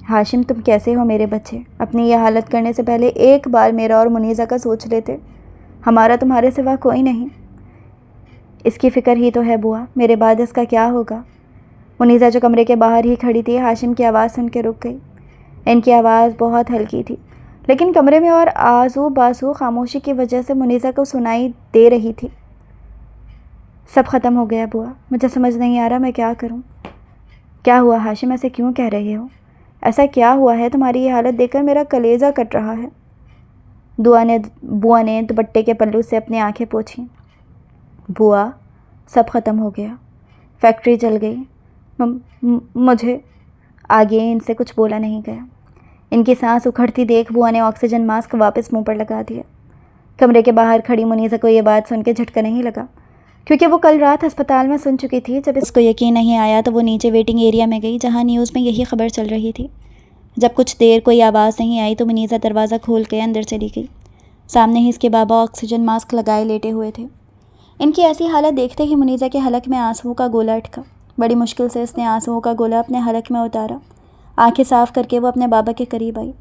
ہاشم تم کیسے ہو میرے بچے؟ اپنی یہ حالت کرنے سے پہلے ایک بار میرا اور منیزہ کا سوچ لیتے، ہمارا تمہارے سوا کوئی نہیں۔ اس کی فکر ہی تو ہے بوا، میرے بعد اس کا کیا ہوگا؟ منیزہ جو کمرے کے باہر ہی کھڑی تھی ہاشم کی آواز سن کے رک گئی۔ ان کی آواز بہت ہلکی تھی، لیکن کمرے میں اور آزو بازو خاموشی کی وجہ سے منیزہ کو سنائی دے رہی تھی۔ سب ختم ہو گیا بوا، مجھے سمجھ نہیں آ رہا میں کیا کروں۔ کیا ہوا ہاشم، ایسے کیوں کہہ رہے ہو؟ ایسا کیا ہوا ہے؟ تمہاری یہ حالت دیکھ کر میرا کلیجہ کٹ رہا ہے۔ بوا نے دوپٹے کے پلو سے اپنی آنکھیں پوچھیں۔ بوا، سب ختم ہو گیا، فیکٹری جل گئی، مجھے آگے ان سے کچھ بولا نہیں گیا۔ ان کی سانس اکھڑتی دیکھ بوا نے آکسیجن ماسک واپس منہ پر لگا دیا۔ کمرے کے باہر کھڑی منیزہ کو یہ بات سن کے جھٹکا نہیں لگا، کیونکہ وہ کل رات ہسپتال میں سن چکی تھی۔ جب اس کو یقین نہیں آیا تو وہ نیچے ویٹنگ ایریا میں گئی جہاں نیوز میں یہی خبر چل رہی تھی۔ جب کچھ دیر کوئی آواز نہیں آئی تو منیزہ دروازہ کھول کے اندر چلی گئی۔ سامنے ہی اس کے بابا آکسیجن ماسک لگائے لیٹے ہوئے تھے۔ ان کی ایسی حالت دیکھتے ہی منیزہ کے حلق میں آنسوؤں کا گولا اٹکا۔ بڑی مشکل سے اس نے آنسوؤں کا گولا اپنے حلق میں اتارا۔ آنکھیں صاف کر کے وہ اپنے بابا کے قریب آئی۔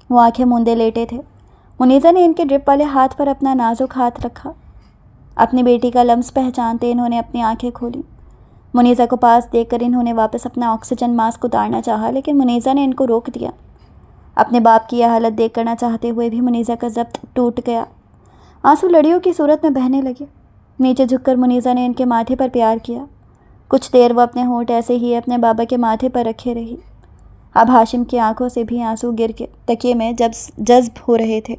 وہ آنکھیں موندے لیٹے تھے۔ منیزہ نے ان کے ڈرپ والے ہاتھ پر اپنا نازک ہاتھ رکھا۔ اپنی بیٹی کا لمس پہچانتے انہوں نے اپنی آنکھیں کھولیں۔ منیزہ کو پاس دیکھ کر انہوں نے واپس اپنا آکسیجن ماسک اتارنا چاہا، لیکن منیزہ نے ان کو روک دیا۔ اپنے باپ کی یہ حالت دیکھ کر نہ چاہتے ہوئے بھی منیزہ کا ضبط ٹوٹ گیا۔ آنسو لڑیوں کی صورت میں بہنے لگے۔ نیچے جھک کر منیزہ نے ان کے ماتھے پر پیار کیا۔ کچھ دیر وہ اپنے ہونٹ ایسے ہی اپنے بابا کے ماتھے پر رکھے رہی۔ اب ہاشم کی آنکھوں سے بھی آنسو گر کے تکیے میں جذب ہو رہے تھے۔